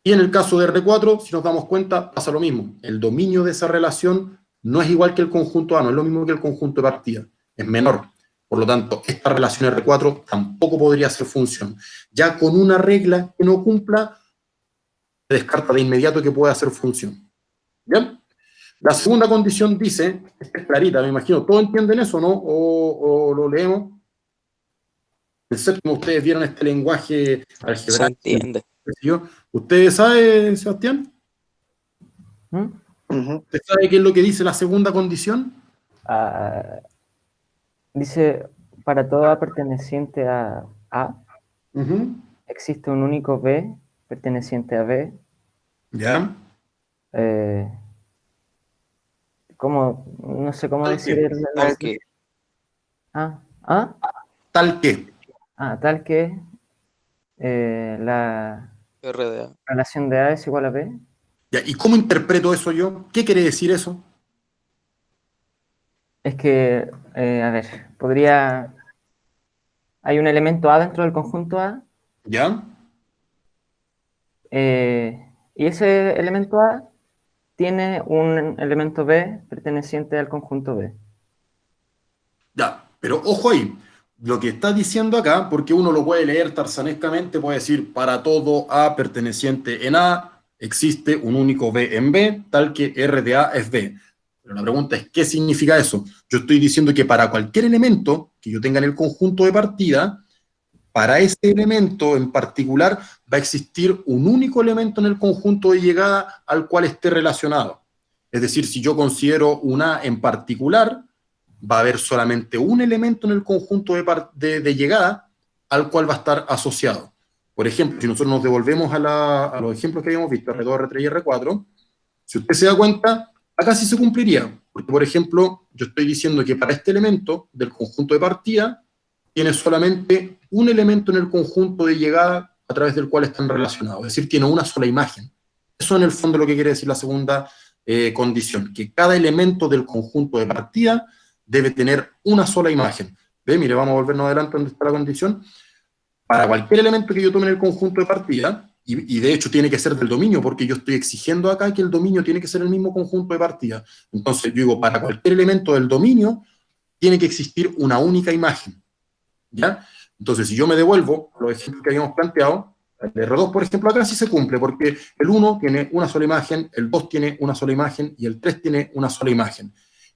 Y en el caso de R4, si nos damos cuenta, pasa lo mismo. El dominio de esa relación no es igual que el conjunto A, no es lo mismo que el conjunto de partida, es menor. Por lo tanto, esta relación R4 tampoco podría ser función. Ya con una regla que no cumpla, se descarta de inmediato que pueda ser función. ¿Bien? La segunda condición dice, esta es clarita, me imagino, ¿todos entienden eso, no? ¿O lo leemos? En séptimo ustedes vieron este lenguaje Se algebraico. entiende. ¿Usted sabe, Sebastián? ¿Mm? ¿Usted sabe qué es lo que dice la segunda condición? Ah, dice, para todo A perteneciente a A, existe un único B perteneciente a B. ¿Ya? No sé cómo Tal decir que. Tal que Tal que. tal que la RDA. relación de A es igual a B. Ya, ¿y cómo interpreto eso yo? ¿Qué quiere decir eso? Es que, a ver, hay un elemento A dentro del conjunto A, ¿Ya? y ese elemento A tiene un elemento B perteneciente al conjunto B. Ya, pero ojo ahí. Lo que está diciendo acá, porque uno lo puede leer tarzanescamente, puede decir, para todo A perteneciente en A, existe un único B en B, tal que R de A es B. Pero la pregunta es, ¿qué significa eso? Yo estoy diciendo que para cualquier elemento que yo tenga en el conjunto de partida, para ese elemento en particular va a existir un único elemento en el conjunto de llegada al cual esté relacionado. Es decir, si yo considero un A en particular, va a haber solamente un elemento en el conjunto de llegada al cual va a estar asociado. Por ejemplo, si nosotros nos devolvemos a los ejemplos que habíamos visto, R2, R3 y R4, si usted se da cuenta, acá sí se cumpliría. Porque, por ejemplo, yo estoy diciendo que para este elemento del conjunto de partida, tiene solamente un elemento en el conjunto de llegada a través del cual están relacionados. Es decir, tiene una sola imagen. Eso en el fondo es lo que quiere decir la segunda condición, que cada elemento del conjunto de partida debe tener una sola imagen. ¿Ve? Mire, vamos a volvernos adelante donde está la condición. Para cualquier elemento que yo tome en el conjunto de partida, y de hecho tiene que ser del dominio, porque yo estoy exigiendo acá que el dominio tiene que ser el mismo conjunto de partida. Entonces yo digo, para cualquier elemento del dominio, tiene que existir una única imagen. ¿Ya? Entonces, si yo me devuelvo a los ejemplos que habíamos planteado, el R2, por ejemplo, acá sí se cumple, porque el 1 tiene una sola imagen, el 2 tiene una sola imagen, y el 3 tiene una sola imagen.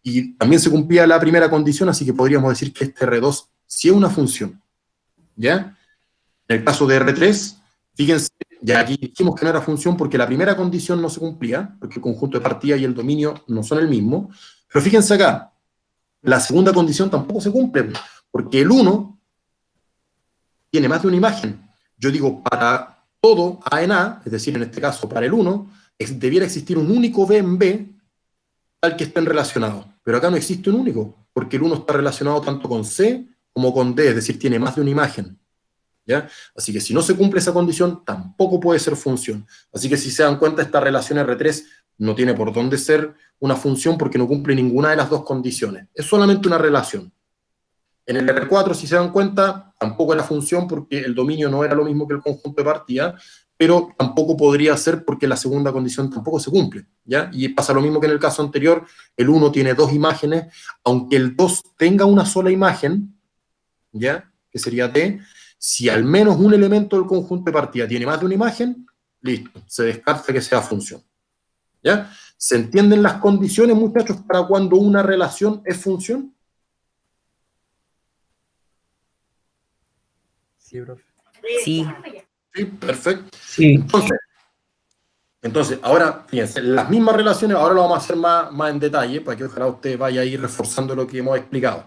Y también se cumplía la primera condición, así que podríamos decir que este R2 sí es una función. ¿Ya? En el caso de R3, fíjense, ya aquí dijimos que no era función porque la primera condición no se cumplía, porque el conjunto de partida y el dominio no son el mismo, pero fíjense acá, la segunda condición tampoco se cumple, porque el 1 tiene más de una imagen. Yo digo, para todo A en A, es decir, en este caso para el 1, debiera existir un único B en B, tal que estén relacionados. Pero acá no existe un único, porque el 1 está relacionado tanto con C como con D, es decir, tiene más de una imagen. ¿Ya? Así que si no se cumple esa condición, tampoco puede ser función. Así que si se dan cuenta, esta relación R3 no tiene por dónde ser una función porque no cumple ninguna de las dos condiciones. Es solamente una relación. En el R4, si se dan cuenta, tampoco era función porque el dominio no era lo mismo que el conjunto de partida, pero tampoco podría ser porque la segunda condición tampoco se cumple, ¿ya? Y pasa lo mismo que en el caso anterior, el 1 tiene 2 imágenes, aunque el 2 tenga una sola imagen, ¿ya? Que sería D, si al menos un elemento del conjunto de partida tiene más de una imagen, listo, se descarta que sea función, ¿ya? ¿Se entienden las condiciones, muchachos, para cuando una relación es función? Sí, profe. Sí. Sí, perfecto. Sí. Entonces, ahora, fíjense, las mismas relaciones, ahora lo vamos a hacer más en detalle, para que ojalá usted vaya a ir reforzando lo que hemos explicado.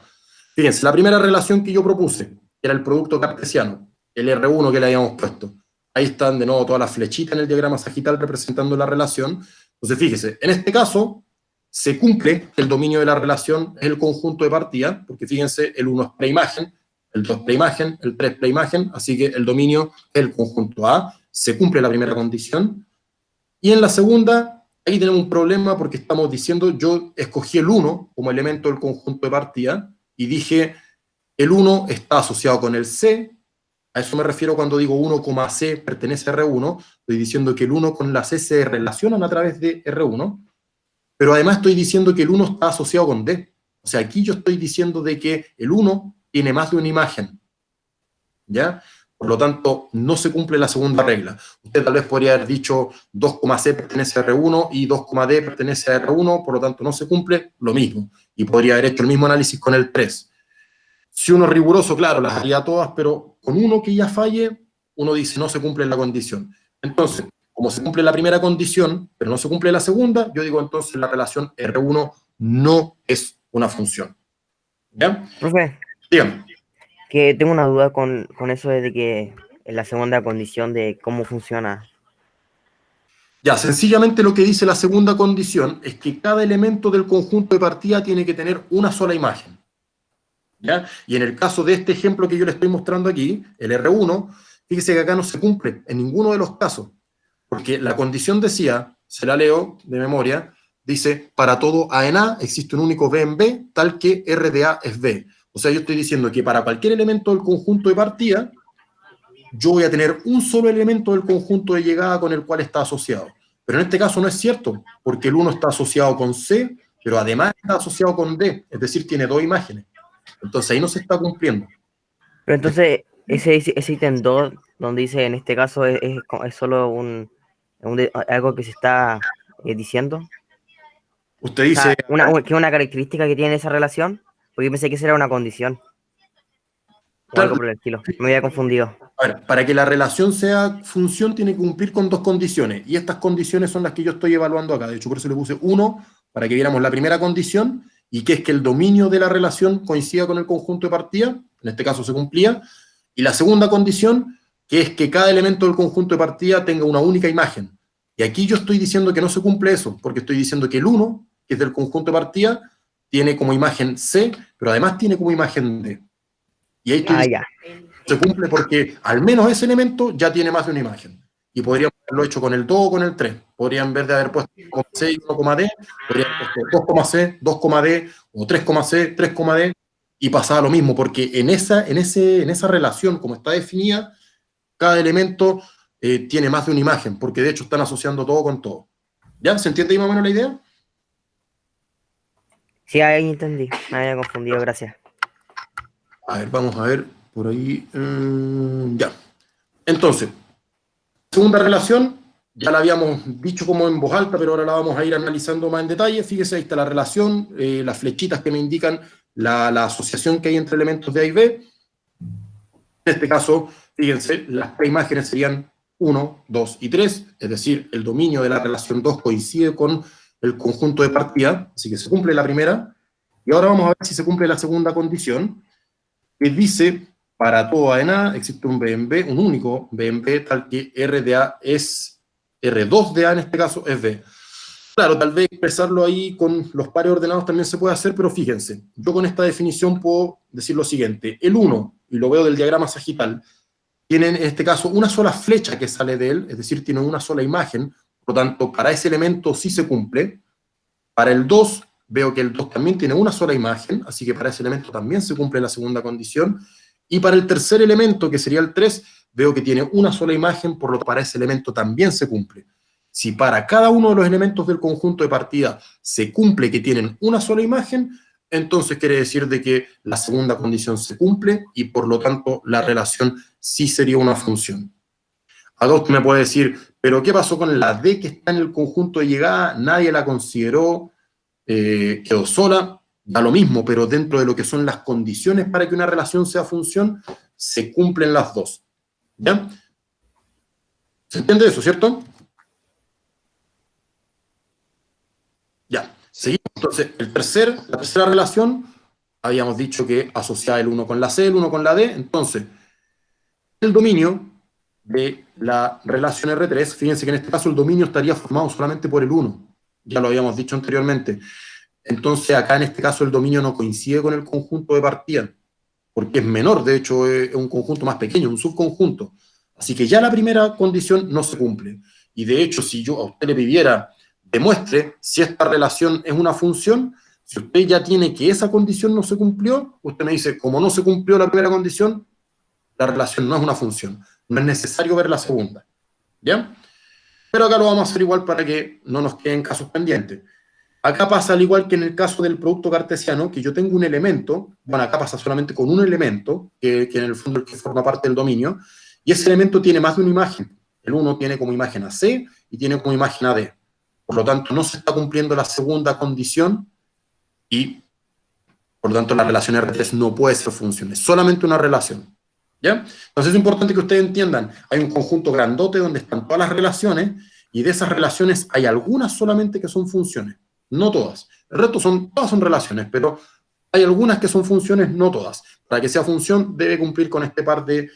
Fíjense, la primera relación que yo propuse, era el producto cartesiano, el R1 que le habíamos puesto. Ahí están de nuevo todas las flechitas en el diagrama sagital representando la relación. Entonces, fíjese, en este caso, se cumple que el dominio de la relación es el conjunto de partida, porque fíjense, el 1 es preimagen, el 2 es preimagen, el 3 es preimagen, así que el dominio es el conjunto A, se cumple la primera condición. Y en la segunda, ahí tenemos un problema porque estamos diciendo, yo escogí el 1 como elemento del conjunto de partida y dije, el 1 está asociado con el C, a eso me refiero cuando digo 1, C pertenece a R1, estoy diciendo que el 1 con la C se relacionan a través de R1, pero además estoy diciendo que el 1 está asociado con D. O sea, aquí yo estoy diciendo de que el 1 tiene más de una imagen, ¿ya? Por lo tanto, no se cumple la segunda regla. Usted tal vez podría haber dicho 2,C pertenece a R1 y 2,D pertenece a R1, por lo tanto no se cumple, lo mismo. Y podría haber hecho el mismo análisis con el 3. Si uno es riguroso, claro, las haría todas, pero con uno que ya falle, uno dice no se cumple la condición. Entonces, como se cumple la primera condición, pero no se cumple la segunda, yo digo entonces la relación R1 no es una función. ¿Ya? Profe, Dígame. que tengo una duda con eso de que en la segunda condición de cómo funciona. Ya, sencillamente lo que dice la segunda condición es que cada elemento del conjunto de partida tiene que tener una sola imagen. ¿Ya? Y en el caso de este ejemplo que yo le estoy mostrando aquí, el R1, fíjese que acá no se cumple en ninguno de los casos, porque la condición decía, se la leo de memoria, dice, para todo A en A existe un único B en B, tal que R de A es B. O sea, yo estoy diciendo que para cualquier elemento del conjunto de partida, yo voy a tener un solo elemento del conjunto de llegada con el cual está asociado. Pero en este caso no es cierto, porque el 1 está asociado con C, pero además está asociado con D, es decir, tiene dos imágenes. Entonces ahí no se está cumpliendo. Pero entonces, ese ítem 2, donde dice en este caso es solo algo que se está diciendo. Usted O dice, sea, que una característica que tiene esa relación, porque yo pensé que esa era una condición. O claro, algo por el estilo. Me había confundido. a ver, para que la relación sea función tiene que cumplir con dos condiciones, y estas condiciones son las que yo estoy evaluando acá. De hecho, por eso le puse 1, para que viéramos la primera condición, y que es que el dominio de la relación coincida con el conjunto de partida, en este caso se cumplía, y la segunda condición, que es que cada elemento del conjunto de partida tenga una única imagen. Y aquí yo estoy diciendo que no se cumple eso, porque estoy diciendo que el 1, que es del conjunto de partida, tiene como imagen C, pero además tiene como imagen D. Y ahí estoy diciendo que se cumple porque al menos ese elemento ya tiene más de una imagen. Y podríamos haberlo hecho con el 2 o con el 3. Podrían, en vez de haber puesto 1,C y 1,D, podrían haber puesto 2,C, 2,D, o 3,C, 3,D, y pasaba lo mismo, porque en esa relación, como está definida, cada elemento tiene más de una imagen, porque de hecho están asociando todo con todo. ¿Ya? ¿Se entiende ahí más o menos la idea? Sí, ahí entendí. Me había confundido, gracias. A ver, vamos a ver por ahí. Ya. Entonces, segunda relación, ya la habíamos dicho como en voz alta, pero ahora la vamos a ir analizando más en detalle. Fíjese, ahí está la relación, las flechitas que me indican la asociación que hay entre elementos de A y B. En este caso, fíjense, las tres imágenes serían 1, 2 y 3, es decir, el dominio de la relación 2 coincide con el conjunto de partida, así que se cumple la primera. Y ahora vamos a ver si se cumple la segunda condición, que dice, para todo A en A existe un B en B, un único B en B, tal que R de A es, R2 de A en este caso es B. Claro, tal vez expresarlo ahí con los pares ordenados también se puede hacer, pero fíjense, yo con esta definición puedo decir lo siguiente, el 1, y lo veo del diagrama sagital, tiene en este caso una sola flecha que sale de él, es decir, tiene una sola imagen, por lo tanto, para ese elemento sí se cumple. Para el 2, veo que el 2 también tiene una sola imagen, así que para ese elemento también se cumple la segunda condición. Y para el tercer elemento, que sería el 3, veo que tiene una sola imagen, por lo que para ese elemento también se cumple. Si para cada uno de los elementos del conjunto de partida se cumple que tienen una sola imagen, entonces quiere decir de que la segunda condición se cumple y por lo tanto la relación sí sería una función. Acá usted me puede decir, pero ¿qué pasó con la D que está en el conjunto de llegada? Nadie la consideró, quedó sola. Da lo mismo, pero dentro de lo que son las condiciones para que una relación sea función, se cumplen las dos. ¿Ya? ¿Se entiende eso, cierto? Ya, seguimos. Entonces, la tercera relación, habíamos dicho que asociaba el 1 con la C, el 1 con la D. Entonces, el dominio de la relación R3, fíjense que en este caso el dominio estaría formado solamente por el 1. Ya lo habíamos dicho anteriormente. Entonces, acá en este caso el dominio no coincide con el conjunto de partida, porque es menor, de hecho es un conjunto más pequeño, un subconjunto. Así que ya la primera condición no se cumple. Y de hecho, si yo a usted le pidiera, demuestre si esta relación es una función, si usted ya tiene que esa condición no se cumplió, usted me dice, como no se cumplió la primera condición, la relación no es una función. No es necesario ver la segunda. ¿Ya? Pero acá lo vamos a hacer igual para que no nos queden casos pendientes. Acá pasa al igual que en el caso del producto cartesiano, que yo tengo un elemento, bueno, acá pasa solamente con un elemento, que en el fondo es el que forma parte del dominio, y ese elemento tiene más de una imagen. El 1 tiene como imagen a C y tiene como imagen a D. Por lo tanto, no se está cumpliendo la segunda condición y, por lo tanto, la relación R3 no puede ser función, es solamente una relación. ¿Ya? Entonces es importante que ustedes entiendan, hay un conjunto grandote donde están todas las relaciones, y de esas relaciones hay algunas solamente que son funciones. No todas. El resto todas son relaciones, pero hay algunas que son funciones, no todas. Para que sea función, debe cumplir con este par de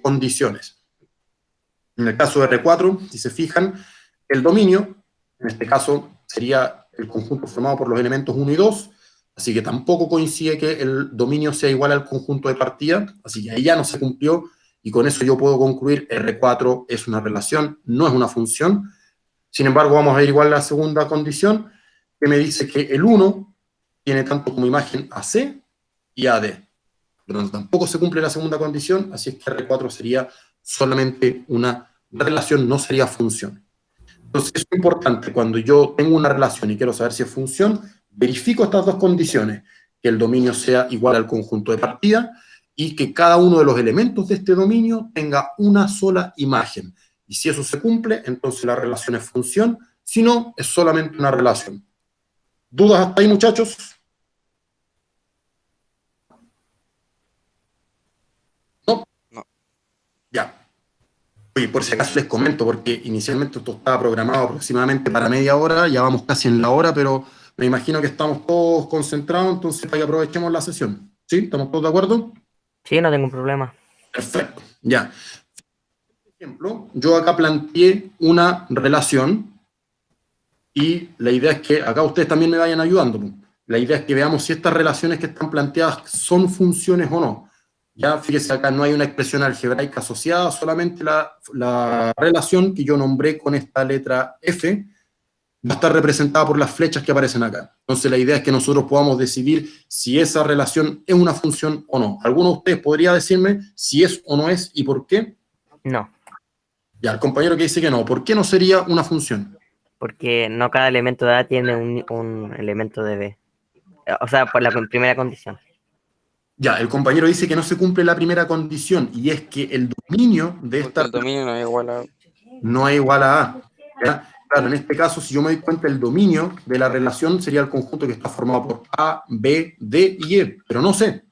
condiciones. En el caso de R4, si se fijan, el dominio, en este caso, sería el conjunto formado por los elementos 1 y 2, así que tampoco coincide que el dominio sea igual al conjunto de partida, así que ahí ya no se cumplió, y con eso yo puedo concluir R4 es una relación, no es una función. Sin embargo, vamos a ver igual la segunda condición, que me dice que el 1 tiene tanto como imagen a C y a D. Por lo tanto, tampoco se cumple la segunda condición, así es que R4 sería solamente una relación, no sería función. Entonces, es importante, cuando yo tengo una relación y quiero saber si es función, verifico estas dos condiciones, que el dominio sea igual al conjunto de partida y que cada uno de los elementos de este dominio tenga una sola imagen. Y si eso se cumple, entonces la relación es función, si no, es solamente una relación. ¿Dudas hasta ahí, muchachos? ¿No? No. Ya. Oye, por si acaso les comento, porque inicialmente esto estaba programado aproximadamente para media hora, ya vamos casi en la hora, pero me imagino que estamos todos concentrados, entonces para que aprovechemos la sesión. ¿Sí? ¿Estamos todos de acuerdo? Sí, no tengo problema. Perfecto. Ya. Por ejemplo, yo acá planteé una relación y la idea es que acá ustedes también me vayan ayudando. La idea es que veamos si estas relaciones que están planteadas son funciones o no. Ya, fíjese, acá no hay una expresión algebraica asociada, solamente la relación que yo nombré con esta letra F va a estar representada por las flechas que aparecen acá. Entonces la idea es que nosotros podamos decidir si esa relación es una función o no. ¿Alguno de ustedes podría decirme si es o no es y por qué? No, Ya, el compañero que dice que no. ¿Por qué no sería una función? porque no cada elemento de A tiene un elemento de B. O sea, por la primera condición. Ya, el compañero dice que no se cumple la primera condición, y es que el dominio de Porque esta el dominio no es igual a... no es igual a A. ¿Ya? Claro, en este caso, si yo me doy cuenta, el dominio de la relación sería el conjunto que está formado por A, B, D y E, pero no C.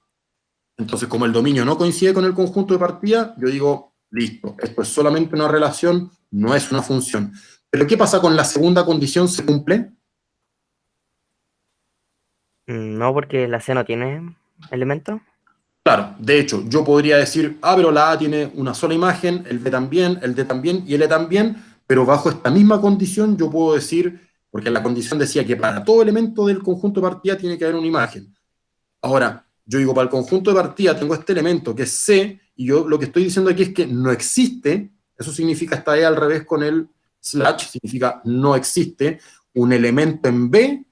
Entonces, como el dominio no coincide con el conjunto de partida, yo digo, listo, esto es solamente una relación, no es una función. Pero ¿qué pasa con la segunda condición? ¿Se cumple? No, porque la C no tiene elemento. Claro, de hecho, yo podría decir, pero la A tiene una sola imagen, el B también, el D también y el E también, pero bajo esta misma condición yo puedo decir, porque la condición decía que para todo elemento del conjunto de partida tiene que haber una imagen. Ahora, yo digo, para el conjunto de partida tengo este elemento que es C, y yo lo que estoy diciendo aquí es que no existe, eso significa esta E al revés con el slash, significa no existe un elemento en B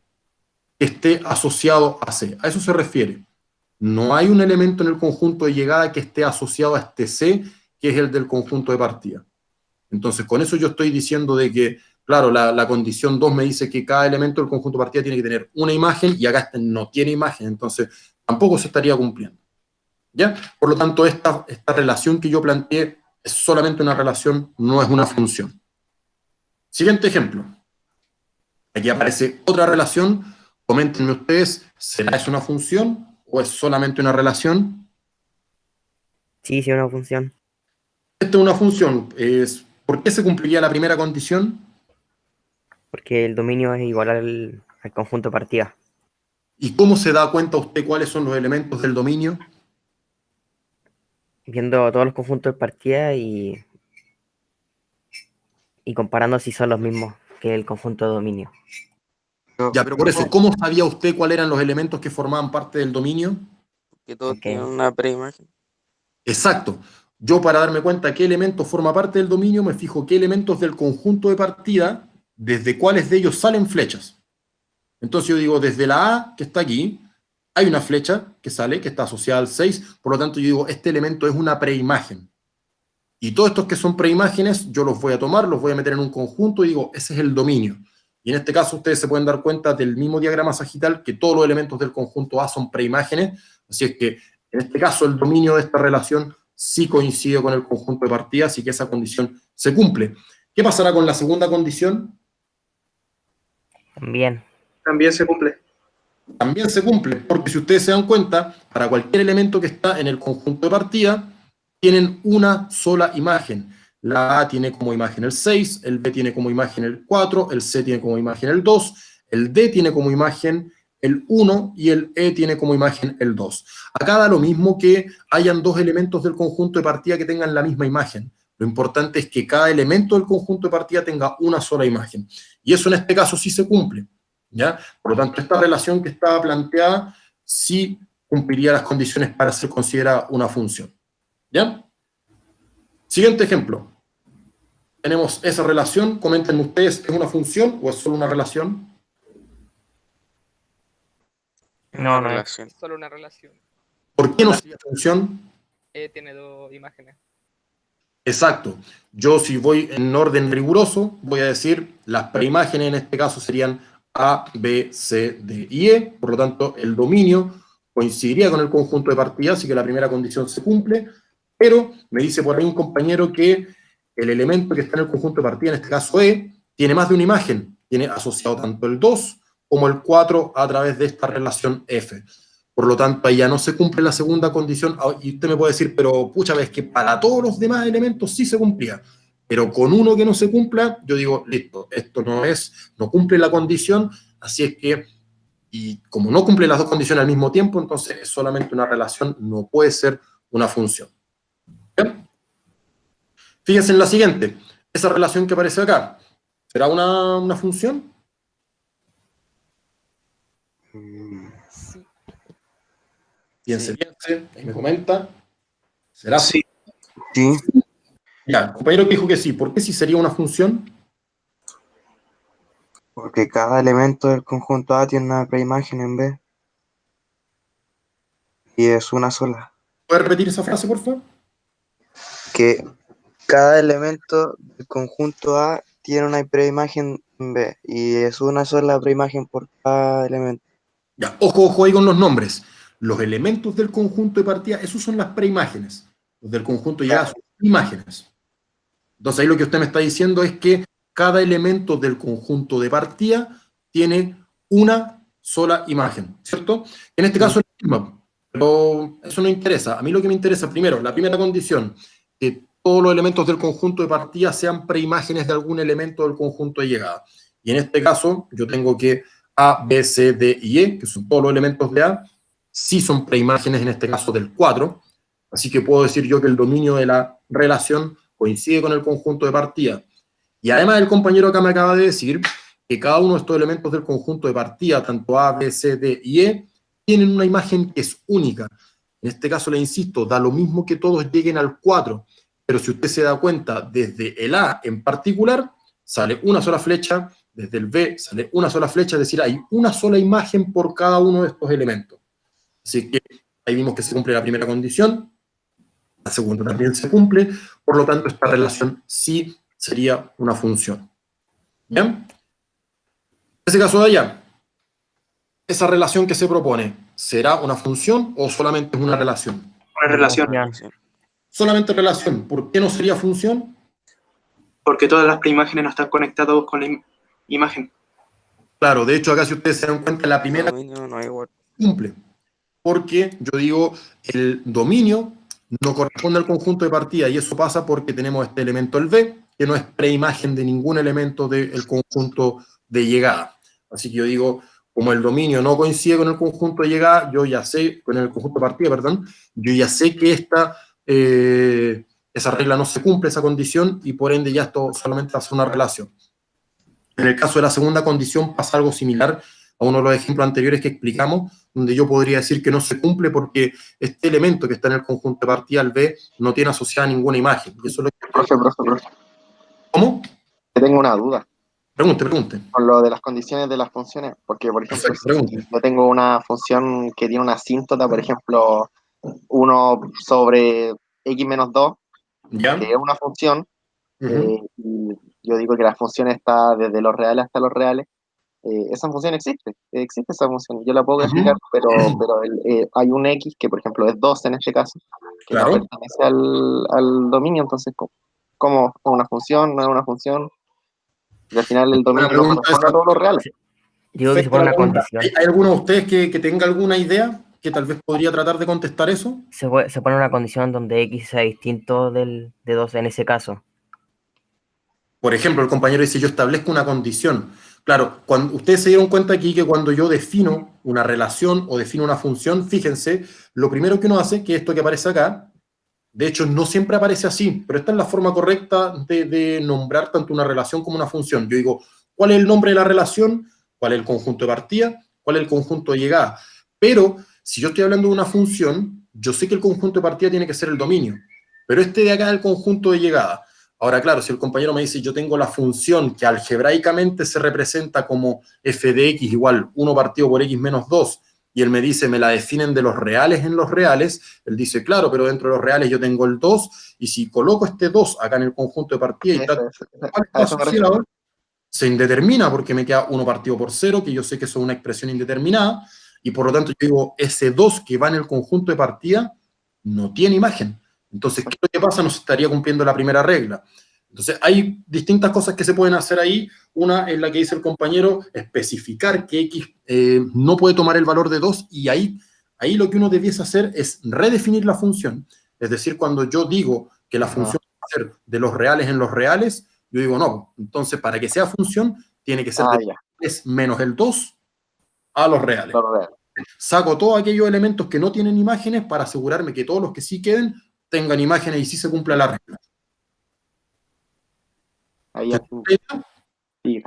que esté asociado a C. A eso se refiere. no hay un elemento en el conjunto de llegada que esté asociado a este C, que es el del conjunto de partida. Entonces, con eso yo estoy diciendo de que, claro, la condición 2 me dice que cada elemento del conjunto de partida tiene que tener una imagen, y acá este no tiene imagen, entonces tampoco se estaría cumpliendo. ¿Ya? Por lo tanto, esta relación que yo planteé es solamente una relación, no es una función. Siguiente ejemplo. Aquí aparece otra relación. Coméntenme ustedes, ¿será eso una función o es solamente una relación? Sí, sí, una función. Esta es una función. ¿Por qué se cumpliría la primera condición? Porque el dominio es igual al conjunto de partida. ¿Y cómo se da cuenta usted cuáles son los elementos del dominio? Viendo todos los conjuntos de partida y comparando si son los mismos que el conjunto de dominio. Ya, pero por eso, ¿cómo sabía usted cuáles eran los elementos que formaban parte del dominio? Que todos Ok. tienen una preimagen. Exacto. Yo, para darme cuenta qué elemento forma parte del dominio, me fijo qué elementos del conjunto de partida, desde cuáles de ellos salen flechas. Entonces yo digo, desde la A, que está aquí, hay una flecha que sale, que está asociada al 6, por lo tanto yo digo, este elemento es una preimagen. Y todos estos que son preimágenes, yo los voy a tomar, los voy a meter en un conjunto y digo, ese es el dominio. Y en este caso ustedes se pueden dar cuenta del mismo diagrama sagital que todos los elementos del conjunto A son preimágenes, así es que en este caso el dominio de esta relación sí coincide con el conjunto de partida, así que esa condición se cumple. ¿Qué pasará con la segunda condición? También se cumple. También se cumple, porque si ustedes se dan cuenta, para cualquier elemento que está en el conjunto de partida, tienen una sola imagen. La A tiene como imagen el 6, el B tiene como imagen el 4, el C tiene como imagen el 2, el D tiene como imagen el 1 y el E tiene como imagen el 2. Acá da lo mismo que hayan dos elementos del conjunto de partida que tengan la misma imagen. Lo importante es que cada elemento del conjunto de partida tenga una sola imagen. Y eso en este caso sí se cumple, ¿ya? Por lo tanto, esta relación que estaba planteada sí cumpliría las condiciones para ser considerada una función. ¿Ya? Siguiente ejemplo. Tenemos esa relación. Comenten ustedes, ¿es una función o es solo una relación? Una No es. relación. Solo una relación. ¿Por qué no sería función? Tiene dos imágenes. Exacto. Yo, si voy en orden riguroso, voy a decir las preimágenes en este caso serían A, B, C, D y E. Por lo tanto, el dominio coincidiría con el conjunto de partida, así que la primera condición se cumple. Pero me dice por ahí un compañero que el elemento que está en el conjunto de partida, en este caso E, tiene más de una imagen. Tiene asociado tanto el 2 como el 4 a través de esta relación F. Por lo tanto, ahí ya no se cumple la segunda condición. Y usted me puede decir, pero pucha, ves que para todos los demás elementos sí se cumplía. Pero con uno que no se cumpla, yo digo, listo, esto no cumple la condición, así es que, y como no cumple las dos condiciones al mismo tiempo, entonces es solamente una relación, no puede ser una función. ¿Bien? Fíjense en la siguiente, esa relación que aparece acá, ¿será una función? Sí. Piense, ahí me comenta. ¿Será? Sí. Ya, el compañero que dijo que sí, ¿por qué sí sería una función? Porque cada elemento del conjunto A tiene una preimagen en B. Y es una sola. ¿Puede repetir esa frase, por favor? Que cada elemento del conjunto A tiene una preimagen en B. Y es una sola preimagen por cada elemento. Ya, ojo ahí con los nombres. Los elementos del conjunto de partida, esos son las preimágenes. Los del conjunto ya son imágenes. Entonces ahí lo que usted me está diciendo es que cada elemento del conjunto de partida tiene una sola imagen, ¿cierto? En este caso es la misma, pero eso no interesa. A mí lo que me interesa, primero, la primera condición, que todos los elementos del conjunto de partida sean preimágenes de algún elemento del conjunto de llegada. Y en este caso, yo tengo que A, B, C, D y E, que son todos los elementos de A, sí son preimágenes, en este caso del 4, así que puedo decir yo que el dominio de la relación coincide con el conjunto de partida. Y además el compañero acá me acaba de decir que cada uno de estos elementos del conjunto de partida, tanto A, B, C, D y E, tienen una imagen que es única. En este caso, le insisto, da lo mismo que todos lleguen al 4, pero si usted se da cuenta, desde el A en particular, sale una sola flecha, desde el B sale una sola flecha, es decir, hay una sola imagen por cada uno de estos elementos. Así que ahí vimos que se cumple la primera condición, la segunda también se cumple, por lo tanto esta relación sí sería una función. ¿Bien? En ese caso de allá, esa relación que se propone, ¿será una función o solamente es una relación? Una relación. Solamente relación. ¿Por qué no sería función? Porque todas las preimágenes no están conectadas con la imagen. Claro, de hecho acá si ustedes se dan cuenta, la primera Dominio no es igual. cumple. Porque yo digo, el dominio no corresponde al conjunto de partida y eso pasa porque tenemos este elemento el V, que no es preimagen de ningún elemento del conjunto de llegada. Así que yo digo, como el dominio no coincide con el conjunto de llegada, yo ya sé, con el conjunto de partida, perdón, yo ya sé que esa regla no se cumple, esa condición, y por ende ya esto solamente hace una relación. En el caso de la segunda condición pasa algo similar a uno de los ejemplos anteriores que explicamos, donde yo podría decir que no se cumple porque este elemento que está en el conjunto de partida, el B, no tiene asociada ninguna imagen. Y eso es lo que... Profe. ¿Cómo? Yo tengo una duda Pregunte. con lo de las condiciones de las funciones, porque, por ejemplo, Perfecto, pregunte. yo tengo una función que tiene una asíntota, por ejemplo, 1 sobre x menos 2, ¿Ya? que es una función, Ujú. y yo digo que la función está desde los reales hasta los reales. Esa función existe esa función, yo la puedo graficar, pero hay un x que, por ejemplo, es 2 en este caso, que no Claro. pertenece al dominio, entonces, ¿cómo es una función? ¿No es una función? Y al final el Buena dominio no pregunta corresponde a esa. todos los reales. Digo que se pone una condición. ¿Hay alguno de ustedes que tenga alguna idea que tal vez podría tratar de contestar eso? Se pone una condición donde X sea distinto de 2 en ese caso. Por ejemplo, el compañero dice, yo establezco una condición. Claro, cuando ustedes se dieron cuenta aquí que cuando yo defino una relación o defino una función, fíjense, lo primero que uno hace, que esto que aparece acá, de hecho no siempre aparece así, pero esta es la forma correcta de nombrar tanto una relación como una función. Yo digo, ¿cuál es el nombre de la relación? ¿Cuál es el conjunto de partida? ¿Cuál es el conjunto de llegada? Pero si yo estoy hablando de una función, yo sé que el conjunto de partida tiene que ser el dominio, pero este de acá es el conjunto de llegada. Ahora, claro, si el compañero me dice, yo tengo la función que algebraicamente se representa como f de x igual 1 partido por x menos 2, y él me dice, me la definen de los reales en los reales, él dice, claro, pero dentro de los reales yo tengo el 2, y si coloco este 2 acá en el conjunto de partida y tal, A eso me refiero. se indetermina porque me queda 1 partido por 0, que yo sé que eso es una expresión indeterminada, y por lo tanto yo digo, ese 2 que va en el conjunto de partida no tiene imagen. Entonces, ¿qué es lo que pasa? No se estaría cumpliendo la primera regla. Entonces, hay distintas cosas que se pueden hacer ahí. Una es la que dice el compañero, especificar que X no puede tomar el valor de 2, y ahí lo que uno debiese hacer es redefinir la función. Es decir, cuando yo digo que la función va a ser de los reales en los reales, yo digo no. Entonces, para que sea función, tiene que ser de Ya, reales menos el 2 a los reales. los reales. Saco todos aquellos elementos que no tienen imágenes para asegurarme que todos los que sí queden tengan imágenes y sí se cumpla la regla. Ahí ya. Sí,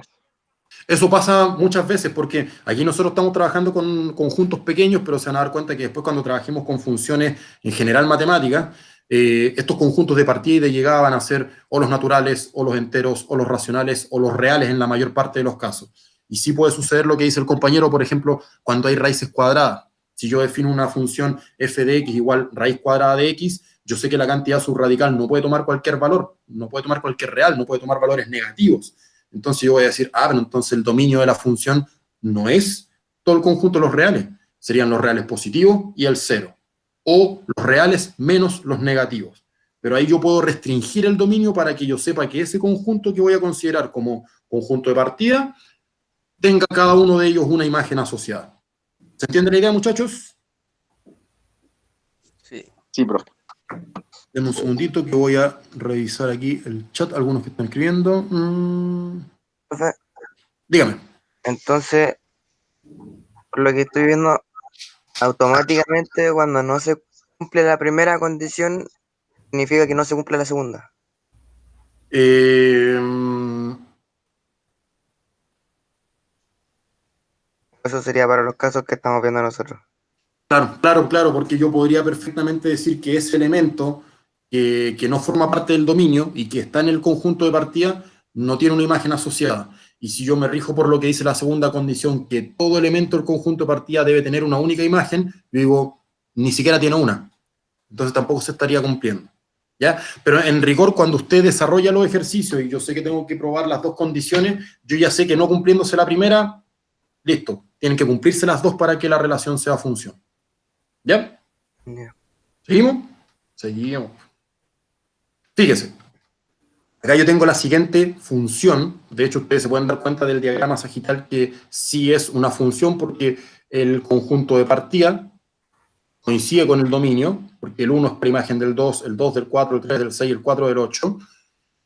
Eso pasa muchas veces porque aquí nosotros estamos trabajando con conjuntos pequeños, pero se van a dar cuenta que después cuando trabajemos con funciones en general matemáticas, estos conjuntos de partida y de llegada van a ser o los naturales, o los enteros, o los racionales, o los reales en la mayor parte de los casos. Y sí puede suceder lo que dice el compañero, por ejemplo, cuando hay raíces cuadradas. Si yo defino una función f de x igual raíz cuadrada de x, yo sé que la cantidad subradical no puede tomar cualquier valor, no puede tomar cualquier real, no puede tomar valores negativos. Entonces yo voy a decir, pero entonces el dominio de la función no es todo el conjunto de los reales, serían los reales positivos y el 0, o los reales menos los negativos. Pero ahí yo puedo restringir el dominio para que yo sepa que ese conjunto que voy a considerar como conjunto de partida tenga cada uno de ellos una imagen asociada. ¿Se entiende la idea, muchachos? Sí, profe. Denme un segundito que voy a revisar aquí el chat, algunos que están escribiendo. Profe, Dígame. entonces, por lo que estoy viendo, automáticamente cuando no se cumple la primera condición, significa que no se cumple la segunda. Eso sería para los casos que estamos viendo nosotros. Claro, porque yo podría perfectamente decir que ese elemento que no forma parte del dominio y que está en el conjunto de partida no tiene una imagen asociada. Y si yo me rijo por lo que dice la segunda condición, que todo elemento del conjunto de partida debe tener una única imagen, yo digo, ni siquiera tiene una. Entonces tampoco se estaría cumpliendo. ¿Ya? Pero en rigor, cuando usted desarrolla los ejercicios y yo sé que tengo que probar las dos condiciones, yo ya sé que no cumpliéndose la primera, listo, tienen que cumplirse las dos para que la relación sea función. ¿Ya? Ya. ¿Seguimos? Seguimos. Fíjese, acá yo tengo la siguiente función. De hecho, ustedes se pueden dar cuenta del diagrama sagital que sí es una función porque el conjunto de partida coincide con el dominio, porque el 1 es preimagen del 2, el 2 del 4, el 3 del 6, el 4 del 8,